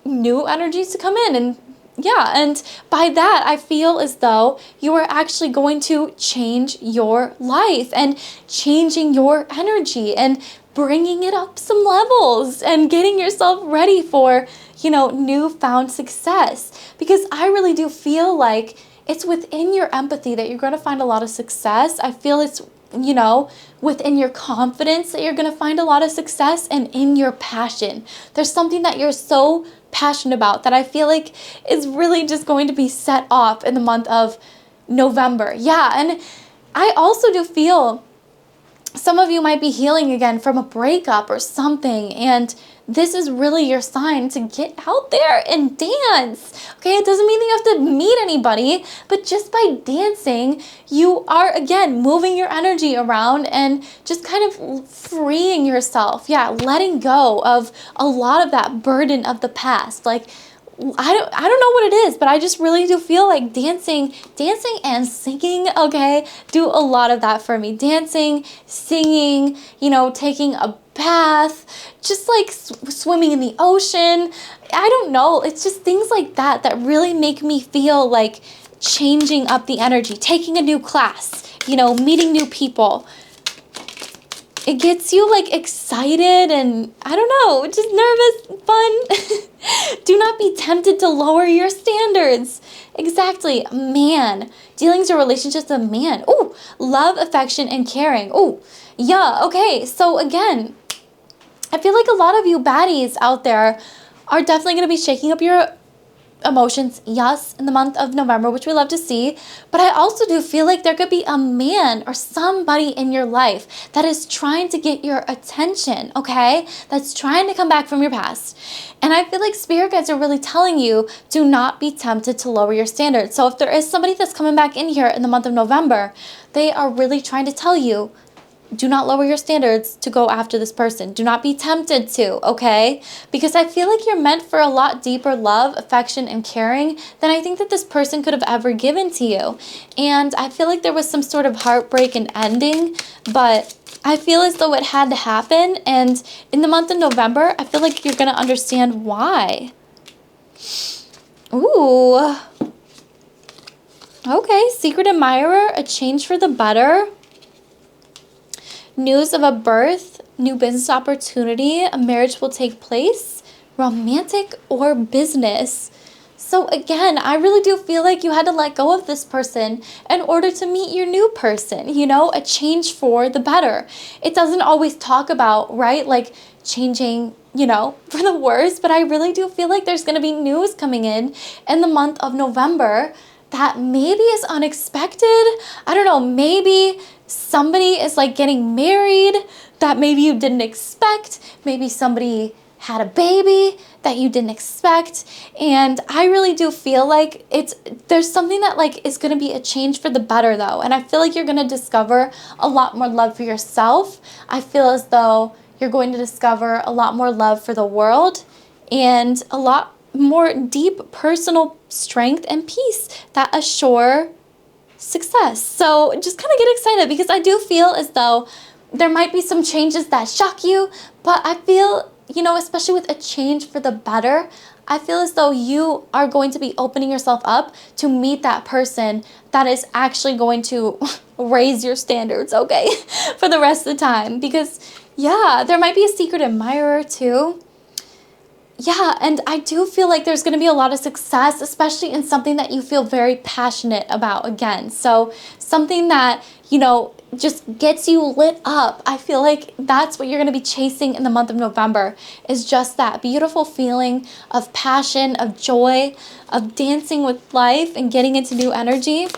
new energies to come in. And yeah, and by that, I feel as though you are actually going to change your life and changing your energy and bringing it up some levels and getting yourself ready for, you know, newfound success. Because I really do feel like it's within your empathy that you're going to find a lot of success. I feel it's, you know, within your confidence that you're going to find a lot of success, and in your passion. There's something that you're so passionate about that I feel like is really just going to be set off in the month of November. Yeah, and I also do feel some of you might be healing again from a breakup or something, and this is really your sign to get out there and dance. Okay, it doesn't mean that you have to meet anybody, but just by dancing, you are again moving your energy around and just kind of freeing yourself. Yeah, letting go of a lot of that burden of the past. Like I don't know what it is, but I just really do feel like dancing and singing, okay, do a lot of that for me. Dancing, singing, you know, taking a bath, just like swimming in the ocean. I don't know. It's just things like that that really make me feel like changing up the energy, taking a new class, you know, meeting new people. It gets you like excited and I don't know, just nervous, fun. Do not be tempted to lower your standards. Exactly, man. Dealings or relationships with a man. Ooh, love, affection, and caring. Ooh, yeah, okay. So again, I feel like a lot of you baddies out there are definitely going to be shaking up your emotions, yes, in the month of November, which we love to see. But I also do feel like there could be a man or somebody in your life that is trying to get your attention, okay? That's trying to come back from your past. And I feel like spirit guides are really telling you, do not be tempted to lower your standards. So if there is somebody that's coming back in here in the month of November, they are really trying to tell you, do not lower your standards to go after this person. Do not be tempted to, okay? Because I feel like you're meant for a lot deeper love, affection, and caring than I think that this person could have ever given to you. And I feel like there was some sort of heartbreak and ending, but I feel as though it had to happen. And in the month of November, I feel like you're going to understand why. Ooh. Okay, secret admirer, a change for the better. News of a birth, new business opportunity, a marriage will take place, romantic or business. So again, I really do feel like you had to let go of this person in order to meet your new person, you know, a change for the better. It doesn't always talk about, right, like changing, you know, for the worse, but I really do feel like there's going to be news coming in the month of November that maybe is unexpected. I don't know, maybe somebody is like getting married that maybe you didn't expect. Maybe somebody had a baby that you didn't expect. And I really do feel like there's something that like is going to be a change for the better though. And I feel like you're going to discover a lot more love for yourself. I feel as though you're going to discover a lot more love for the world and a lot more deep personal strength and peace that assure success. So just kind of get excited because I do feel as though there might be some changes that shock you, but I feel, you know, especially with a change for the better, I feel as though you are going to be opening yourself up to meet that person that is actually going to raise your standards, okay, for the rest of the time. Because, yeah, there might be a secret admirer too. Yeah, and I do feel like there's going to be a lot of success, especially in something that you feel very passionate about again. So something that, you know, just gets you lit up. I feel like that's what you're going to be chasing in the month of November, is just that beautiful feeling of passion, of joy, of dancing with life and getting into new energy.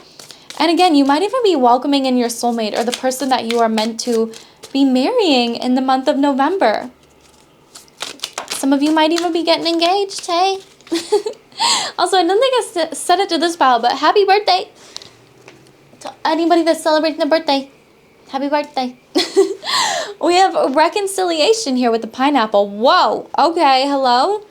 And again, you might even be welcoming in your soulmate or the person that you are meant to be marrying in the month of November. Some of you might even be getting engaged, hey? Also, I don't think I said it to this pile, but happy birthday to anybody that's celebrating their birthday. Happy birthday. We have a reconciliation here with the pineapple. Whoa. Okay, hello?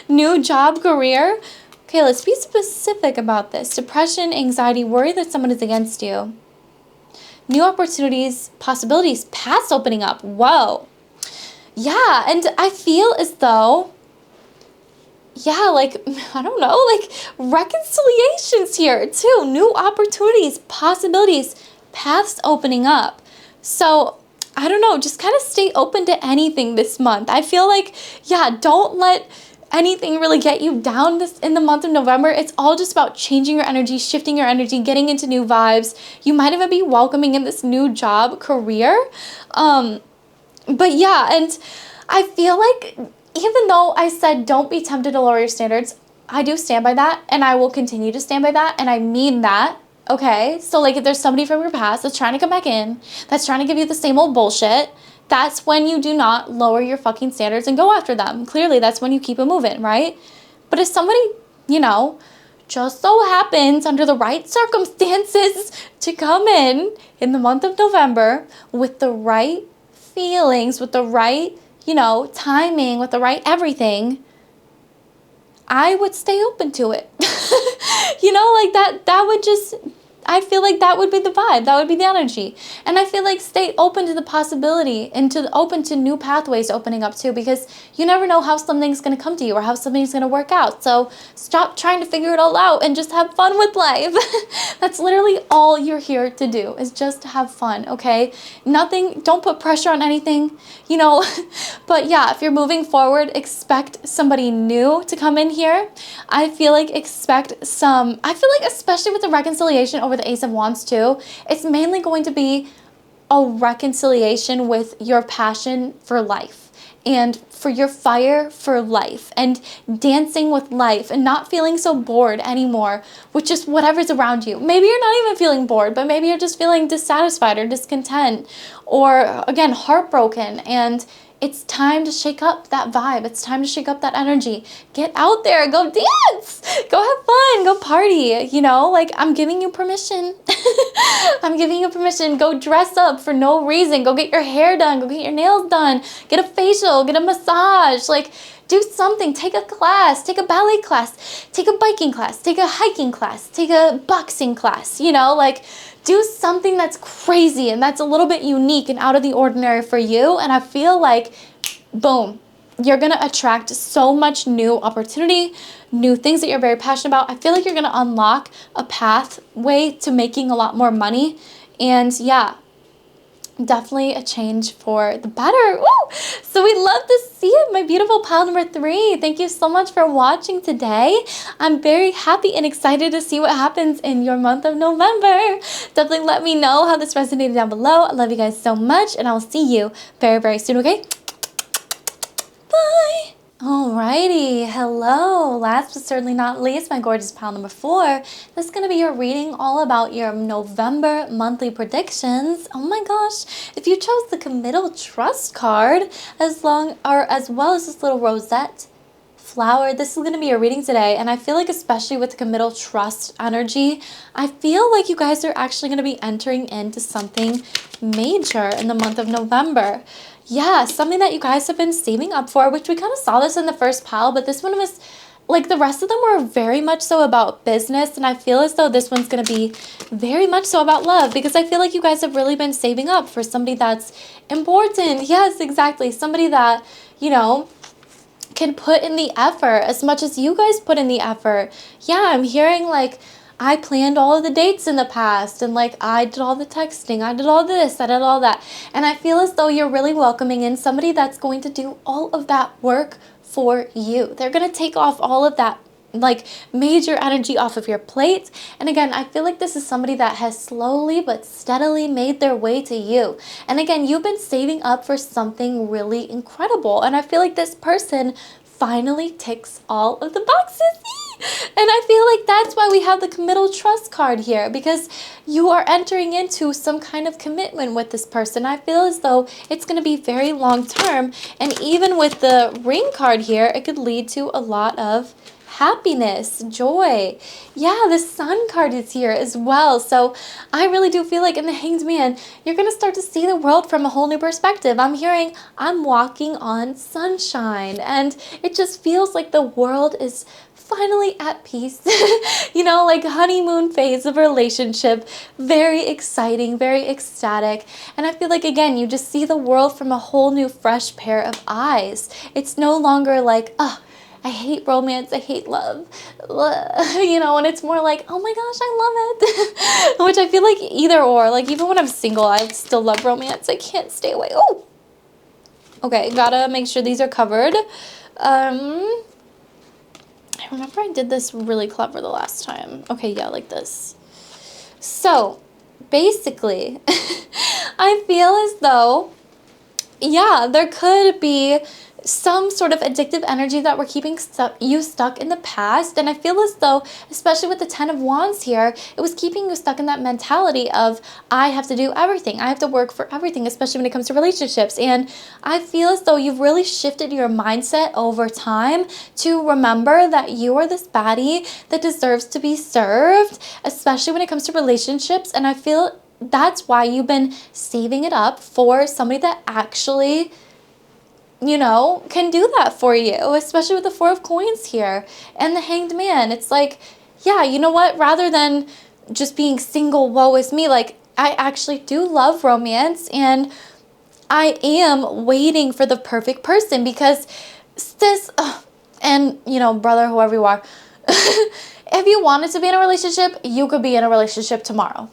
New job, career. Okay, let's be specific about this. Depression, anxiety, worry that someone is against you. New opportunities, possibilities, paths opening up. Whoa. Yeah, and I feel as though, yeah, like, I don't know, like reconciliations here too. New opportunities, possibilities, paths opening up. So, I don't know, just kind of stay open to anything this month. I feel like, yeah, don't let anything really get you down in the month of November. It's all just about changing your energy, shifting your energy, getting into new vibes. You might even be welcoming in this new job, career. But yeah, and I feel like even though I said don't be tempted to lower your standards, I do stand by that, and I will continue to stand by that, and I mean that, okay? So like if there's somebody from your past that's trying to come back in, that's trying to give you the same old bullshit, that's when you do not lower your fucking standards and go after them. Clearly, that's when you keep it moving, right? But if somebody, you know, just so happens under the right circumstances to come in the month of November with the right feelings, with the right, you know, timing, with the right everything, I would stay open to it. You know, like that would just, I feel like that would be the vibe. That would be the energy. And I feel like stay open to the possibility and open to new pathways opening up too, because you never know how something's going to come to you or how something's going to work out. So stop trying to figure it all out and just have fun with life. That's literally all you're here to do, is just have fun, okay? Nothing, don't put pressure on anything, you know. But yeah, if you're moving forward, expect somebody new to come in here. I feel like I feel like especially with the reconciliation over the Ace of Wands too, it's mainly going to be a reconciliation with your passion for life and for your fire for life and dancing with life and not feeling so bored anymore with just whatever's around you. Maybe you're not even feeling bored, but maybe you're just feeling dissatisfied or discontent or, again, heartbroken, and it's time to shake up that vibe. It's time to shake up that energy. Get out there, go dance, go have fun, go party, you know, like I'm giving you permission. I'm giving you permission. Go dress up for no reason. Go get your hair done, go get your nails done, get a facial, get a massage, like do something. Take a class, take a ballet class, take a biking class, take a hiking class, take a boxing class, you know, like do something that's crazy and that's a little bit unique and out of the ordinary for you. And I feel like, boom, you're going to attract so much new opportunity, new things that you're very passionate about. I feel like you're going to unlock a pathway to making a lot more money. And yeah, definitely a change for the better. Woo! So we love to see it, my beautiful pile number 3. Thank you so much for watching today. I'm very happy and excited to see what happens in your month of November. Definitely let me know how this resonated down below. I love you guys so much, and I will see you very, very soon, okay? Bye! Alrighty, hello. Last but certainly not least, my gorgeous pile number 4. This is going to be your reading all about your November monthly predictions. Oh my gosh, if you chose the Committal Trust card, as well as this little rosette flower, this is going to be your reading today. And I feel like, especially with the Committal Trust energy, I feel like you guys are actually going to be entering into something major in the month of November. Yeah, something that you guys have been saving up for, which we kind of saw this in the first pile, but this one was, like the rest of them were very much so about business, and I feel as though this one's going to be very much so about love, because I feel like you guys have really been saving up for somebody that's important. Yes, exactly. Somebody that, you know, can put in the effort as much as you guys put in the effort. Yeah, I'm hearing like, I planned all of the dates in the past, and like I did all the texting, I did all this, I did all that. And I feel as though you're really welcoming in somebody that's going to do all of that work for you. They're going to take off all of that like major energy off of your plate. And again, I feel like this is somebody that has slowly but steadily made their way to you. And again, you've been saving up for something really incredible. And I feel like this person finally ticks all of the boxes. And I feel like that's why we have the Committal Trust card here, because you are entering into some kind of commitment with this person. I feel as though it's going to be very long term. And even with the ring card here, it could lead to a lot of happiness, joy. Yeah, the Sun card is here as well. So I really do feel like in the Hanged Man, you're going to start to see the world from a whole new perspective. I'm hearing I'm walking on sunshine, and it just feels like the world is finally at peace. You know, like honeymoon phase of a relationship. Very exciting, very ecstatic. And I feel like, again, you just see the world from a whole new fresh pair of eyes. It's no longer like, I hate romance, I hate love, you know, and it's more like, oh my gosh, I love it. Which I feel like either or, like even when I'm single, I still love romance. I can't stay away. Oh, okay, gotta make sure these are covered. I remember I did this really clever the last time. Okay, yeah, like this. So basically, I feel as though, yeah, there could be some sort of addictive energy that we're keeping you stuck in the past. And I feel as though, especially with the 10 of Wands here, it was keeping you stuck in that mentality of, I have to do everything. I have to work for everything, especially when it comes to relationships. And I feel as though you've really shifted your mindset over time to remember that you are this baddie that deserves to be served, especially when it comes to relationships. And I feel that's why you've been saving it up for somebody that actually you know, can do that for you, especially with the Four of Coins here and the Hanged Man. It's like, yeah, you know what? Rather than just being single, woe is me, like, I actually do love romance, and I am waiting for the perfect person, because sis, and, you know, brother, whoever you are, if you wanted to be in a relationship, you could be in a relationship tomorrow.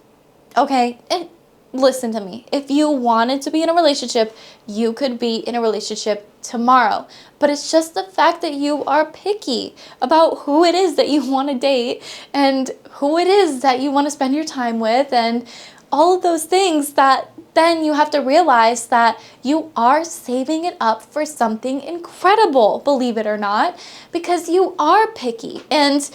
Okay? And listen to me. If you wanted to be in a relationship, you could be in a relationship tomorrow. But it's just the fact that you are picky about who it is that you want to date and who it is that you want to spend your time with, and all of those things, that then you have to realize that you are saving it up for something incredible, believe it or not, because you are picky. And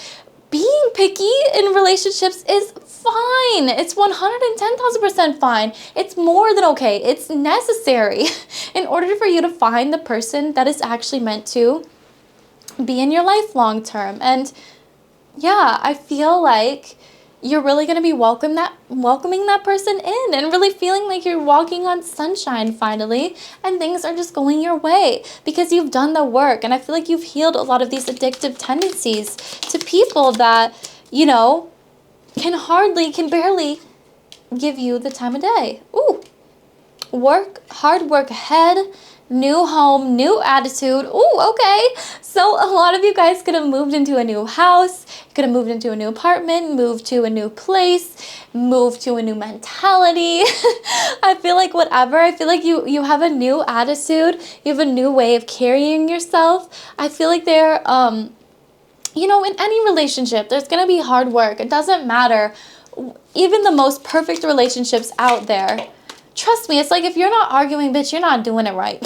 being picky in relationships is fine. It's 110,000% fine. It's more than okay. It's necessary in order for you to find the person that is actually meant to be in your life long term. And yeah, I feel like you're really going to be welcoming that person in, and really feeling like you're walking on sunshine finally, and things are just going your way because you've done the work. And I feel like you've healed a lot of these addictive tendencies to people that, you know, can barely give you the time of day. Ooh, hard work ahead. New home, new attitude. Ooh, okay. So a lot of you guys could have moved into a new house, could have moved into a new apartment, moved to a new place, moved to a new mentality. I feel like whatever. I feel like you have a new attitude. You have a new way of carrying yourself. I feel like they're, you know, in any relationship, there's going to be hard work. It doesn't matter. Even the most perfect relationships out there, trust me, it's like if you're not arguing, bitch, you're not doing it right.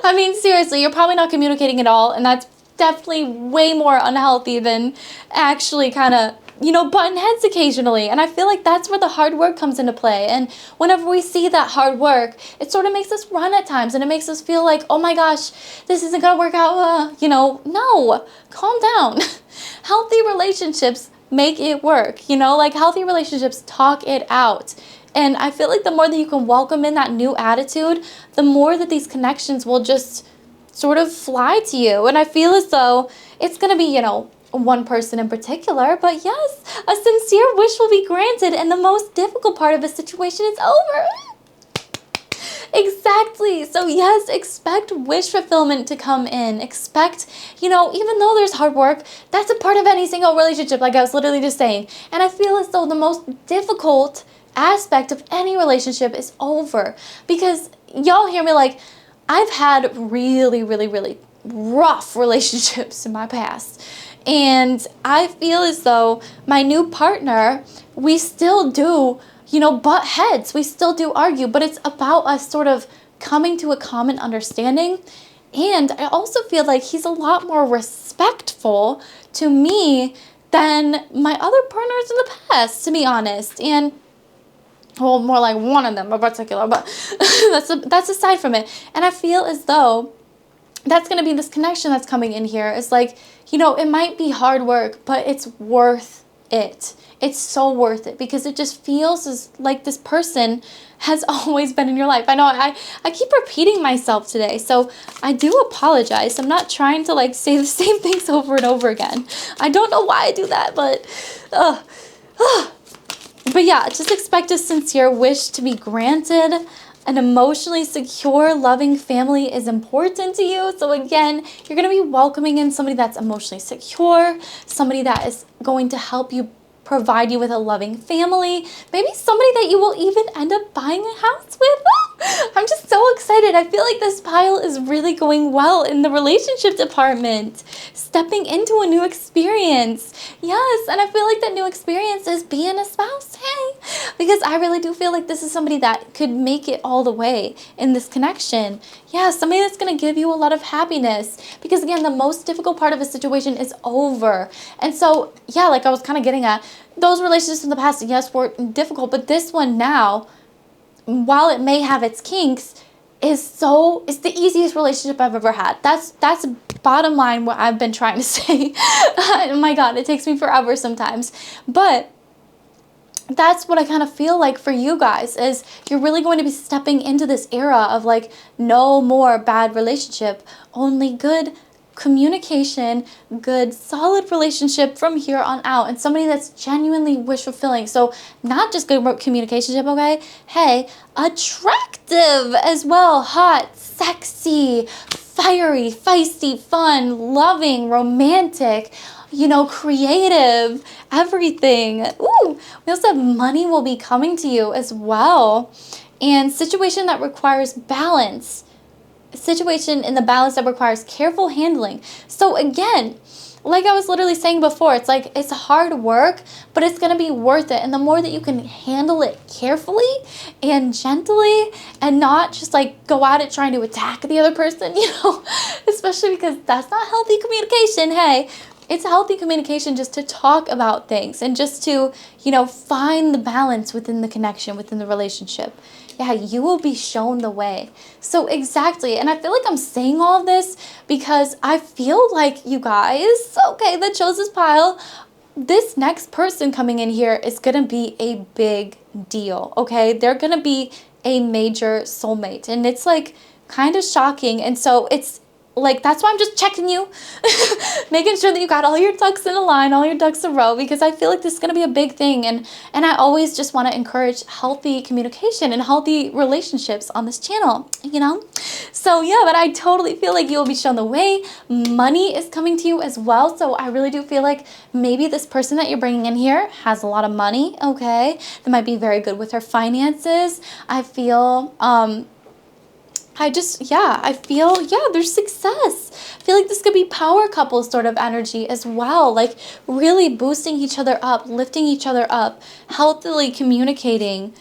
I mean, seriously, you're probably not communicating at all, and that's definitely way more unhealthy than actually kind of, you know, button heads occasionally. And I feel like that's where the hard work comes into play. And whenever we see that hard work, it sort of makes us run at times, and it makes us feel like, oh my gosh, this isn't going to work out. You know, no, calm down. Healthy relationships make it work, you know, like healthy relationships talk it out. And I feel like the more that you can welcome in that new attitude, the more that these connections will just sort of fly to you. And I feel as though it's going to be, you know, one person in particular, but yes, a sincere wish will be granted, and the most difficult part of a situation is over. Exactly. So yes, expect wish fulfillment to come in. Expect, you know, even though there's hard work, that's a part of any single relationship, like I was literally just saying. And I feel as though the most difficult aspect of any relationship is over, because y'all hear me, like, I've had really, really, really rough relationships in my past, and I feel as though my new partner, we still do, you know, butt heads, we still do argue, but it's about us sort of coming to a common understanding. And I also feel like he's a lot more respectful to me than my other partners in the past, to be honest. And well, more like one of them in particular, but that's aside from it. And I feel as though that's going to be this connection that's coming in here. It's like, you know, it might be hard work, but it's worth it. It's so worth it, because it just feels as like this person has always been in your life. I know I keep repeating myself today, so I do apologize. I'm not trying to like say the same things over and over again. I don't know why I do that, but But yeah, just expect a sincere wish to be granted. An emotionally secure, loving family is important to you. So again, you're going to be welcoming in somebody that's emotionally secure, somebody that is going to help you, provide you with a loving family, maybe somebody that you will even end up buying a house with. I'm just so excited. I feel like this pile is really going well in the relationship department. Stepping into a new experience. Yes, and I feel like that new experience is being a spouse. Hey, because I really do feel like this is somebody that could make it all the way in this connection. Yeah, somebody that's going to give you a lot of happiness. Because again, the most difficult part of a situation is over. And so, yeah, like I was kind of getting at, those relationships in the past, yes, were difficult, but this one now, while it may have its kinks, it's the easiest relationship I've ever had. That's bottom line what I've been trying to say. Oh my God, it takes me forever sometimes. But that's what I kind of feel like for you guys, is you're really going to be stepping into this era of like no more bad relationship, only good communication, good solid relationship from here on out, and somebody that's genuinely wish fulfilling. So not just good communication, okay? Hey, attractive as well, hot, sexy, fiery, feisty, fun, loving, romantic, you know, creative, everything. Ooh, we also have money will be coming to you as well. And situation that requires balance. Situation in the balance that requires careful handling. So again, like I was literally saying before, it's like it's hard work, but it's going to be worth it. And the more that you can handle it carefully and gently and not just like go at it trying to attack the other person, you know, especially because that's not healthy communication. Hey, it's healthy communication just to talk about things and just to, you know, find the balance within the connection, within the relationship. Yeah, you will be shown the way. So exactly. And I feel like I'm saying all of this because I feel like you guys, okay, that chose this pile, this next person coming in here is going to be a big deal, okay? They're going to be a major soulmate. And it's like kind of shocking. And so it's like, that's why I'm just checking you, making sure that you got all your ducks in a line, all your ducks in a row, because I feel like this is going to be a big thing. And I always just want to encourage healthy communication and healthy relationships on this channel, you know? So yeah, but I totally feel like you will be shown the way. Money is coming to you as well. So I really do feel like maybe this person that you're bringing in here has a lot of money, okay? They might be very good with her finances. I feel, I feel, yeah, there's success. I feel like this could be power couple sort of energy as well. Like really boosting each other up, lifting each other up, healthily communicating.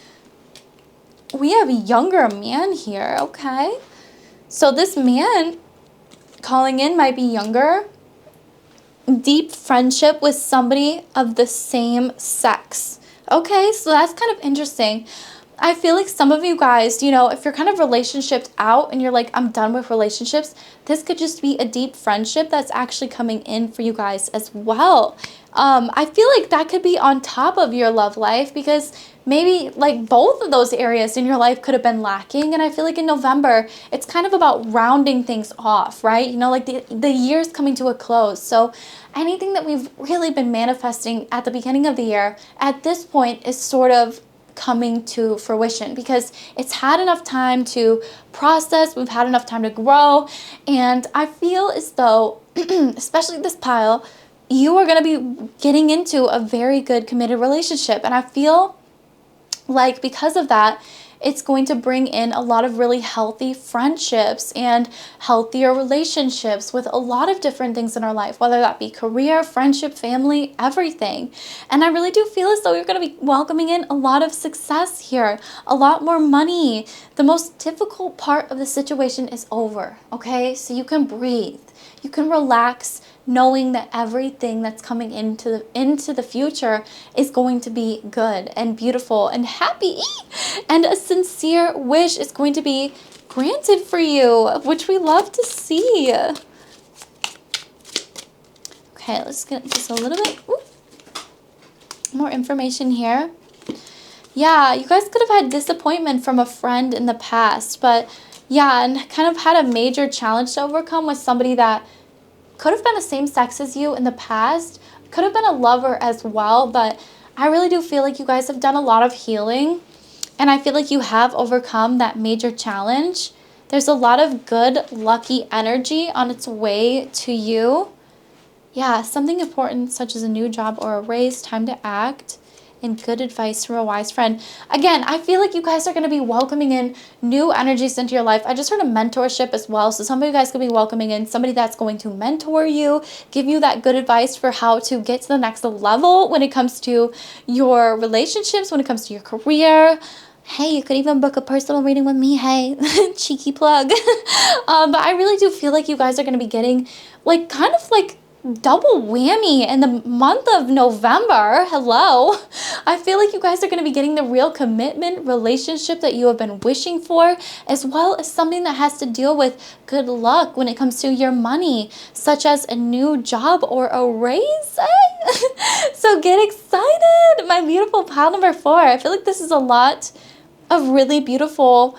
We have a younger man here, okay? So this man calling in might be younger. Deep friendship with somebody of the same sex. Okay, so that's kind of interesting. I feel like some of you guys, you know, if you're kind of relationshiped out and you're like, I'm done with relationships, this could just be a deep friendship that's actually coming in for you guys as well. I feel like that could be on top of your love life because maybe like both of those areas in your life could have been lacking. And I feel like in November, it's kind of about rounding things off, right? You know, like the year's coming to a close. So anything that we've really been manifesting at the beginning of the year, at this point is sort of coming to fruition because it's had enough time to process, we've had enough time to grow, and I feel as though, especially this pile, you are going to be getting into a very good committed relationship, and I feel like because of that, it's going to bring in a lot of really healthy friendships and healthier relationships with a lot of different things in our life, whether that be career, friendship, family, everything. And I really do feel as though you're going to be welcoming in a lot of success here, a lot more money. The most difficult part of the situation is over, okay? So you can breathe, you can relax, knowing that everything that's coming into the future is going to be good and beautiful and happy, and a sincere wish is going to be granted for you, which we love to see. Okay, let's get just a little bit more information here. Yeah, you guys could have had disappointment from a friend in the past, but yeah, and kind of had a major challenge to overcome with somebody that could have been the same sex as you in the past, could have been a lover as well, but I really do feel like you guys have done a lot of healing, and I feel like you have overcome that major challenge. There's a lot of good, lucky energy on its way to you. Yeah, something important such as a new job or a raise, time to act, and good advice from a wise friend. Again, I feel like you guys are going to be welcoming in new energies into your life. I just heard a mentorship as well. So some of you guys could be welcoming in somebody that's going to mentor you, give you that good advice for how to get to the next level when it comes to your relationships, when it comes to your career. Hey, you could even book a personal reading with me. Hey, cheeky plug. But I really do feel like you guys are going to be getting like kind of like double whammy in the month of November. Hello. I feel like you guys are going to be getting the real commitment relationship that you have been wishing for, as well as something that has to deal with good luck when it comes to your money, such as a new job or a raise. So get excited, my beautiful pile number 4. I feel like this is a lot of really beautiful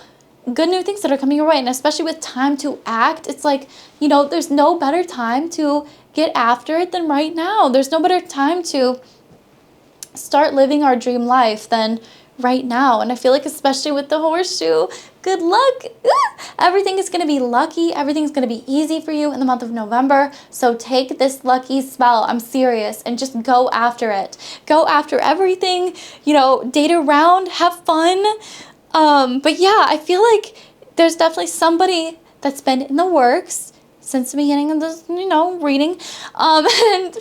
good new things that are coming your way, and especially with time to act. It's like, you know, there's no better time to get after it than right now. There's no better time to start living our dream life than right now. And I feel like, especially with the horseshoe, good luck. Everything is going to be lucky. Everything's going to be easy for you in the month of November. So take this lucky spell. I'm serious. And just go after it. Go after everything. You know, date around, have fun. But yeah, I feel like there's definitely somebody that's been in the works since the beginning of this, you know, reading. And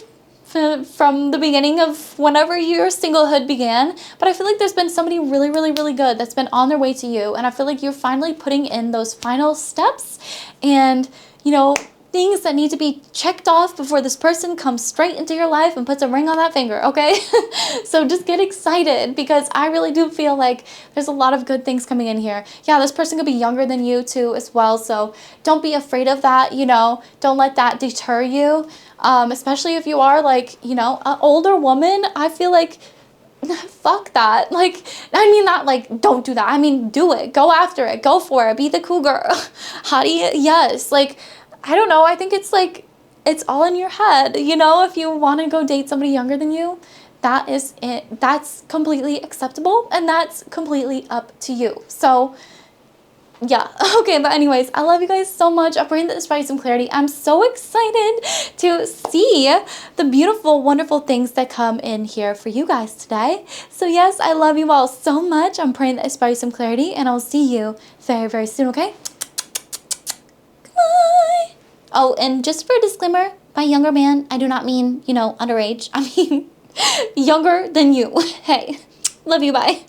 from the beginning of whenever your singlehood began. But I feel like there's been somebody really, really, really good that's been on their way to you. And I feel like you're finally putting in those final steps and, you know, things that need to be checked off before this person comes straight into your life and puts a ring on that finger, okay? So just get excited, because I really do feel like there's a lot of good things coming in here. Yeah, this person could be younger than you too as well, so don't be afraid of that, you know? Don't let that deter you, especially if you are, like, you know, an older woman. I feel like fuck that. Like, I mean, not like don't do that. I mean, do it. Go after it. Go for it. Be the cool girl. Hottie, yes. Like, I don't know. I think it's like, it's all in your head. You know, if you want to go date somebody younger than you, that is it. That's completely acceptable, and that's completely up to you. So yeah, okay, but anyways, I love you guys so much. I'm praying that this provides some clarity. I'm so excited to see the beautiful, wonderful things that come in here for you guys today. So yes, I love you all so much. I'm praying that this provides some clarity, and I'll see you very, very soon, okay? Bye! Oh, and just for a disclaimer, by younger man, I do not mean, you know, underage. I mean younger than you. Hey, love you, bye.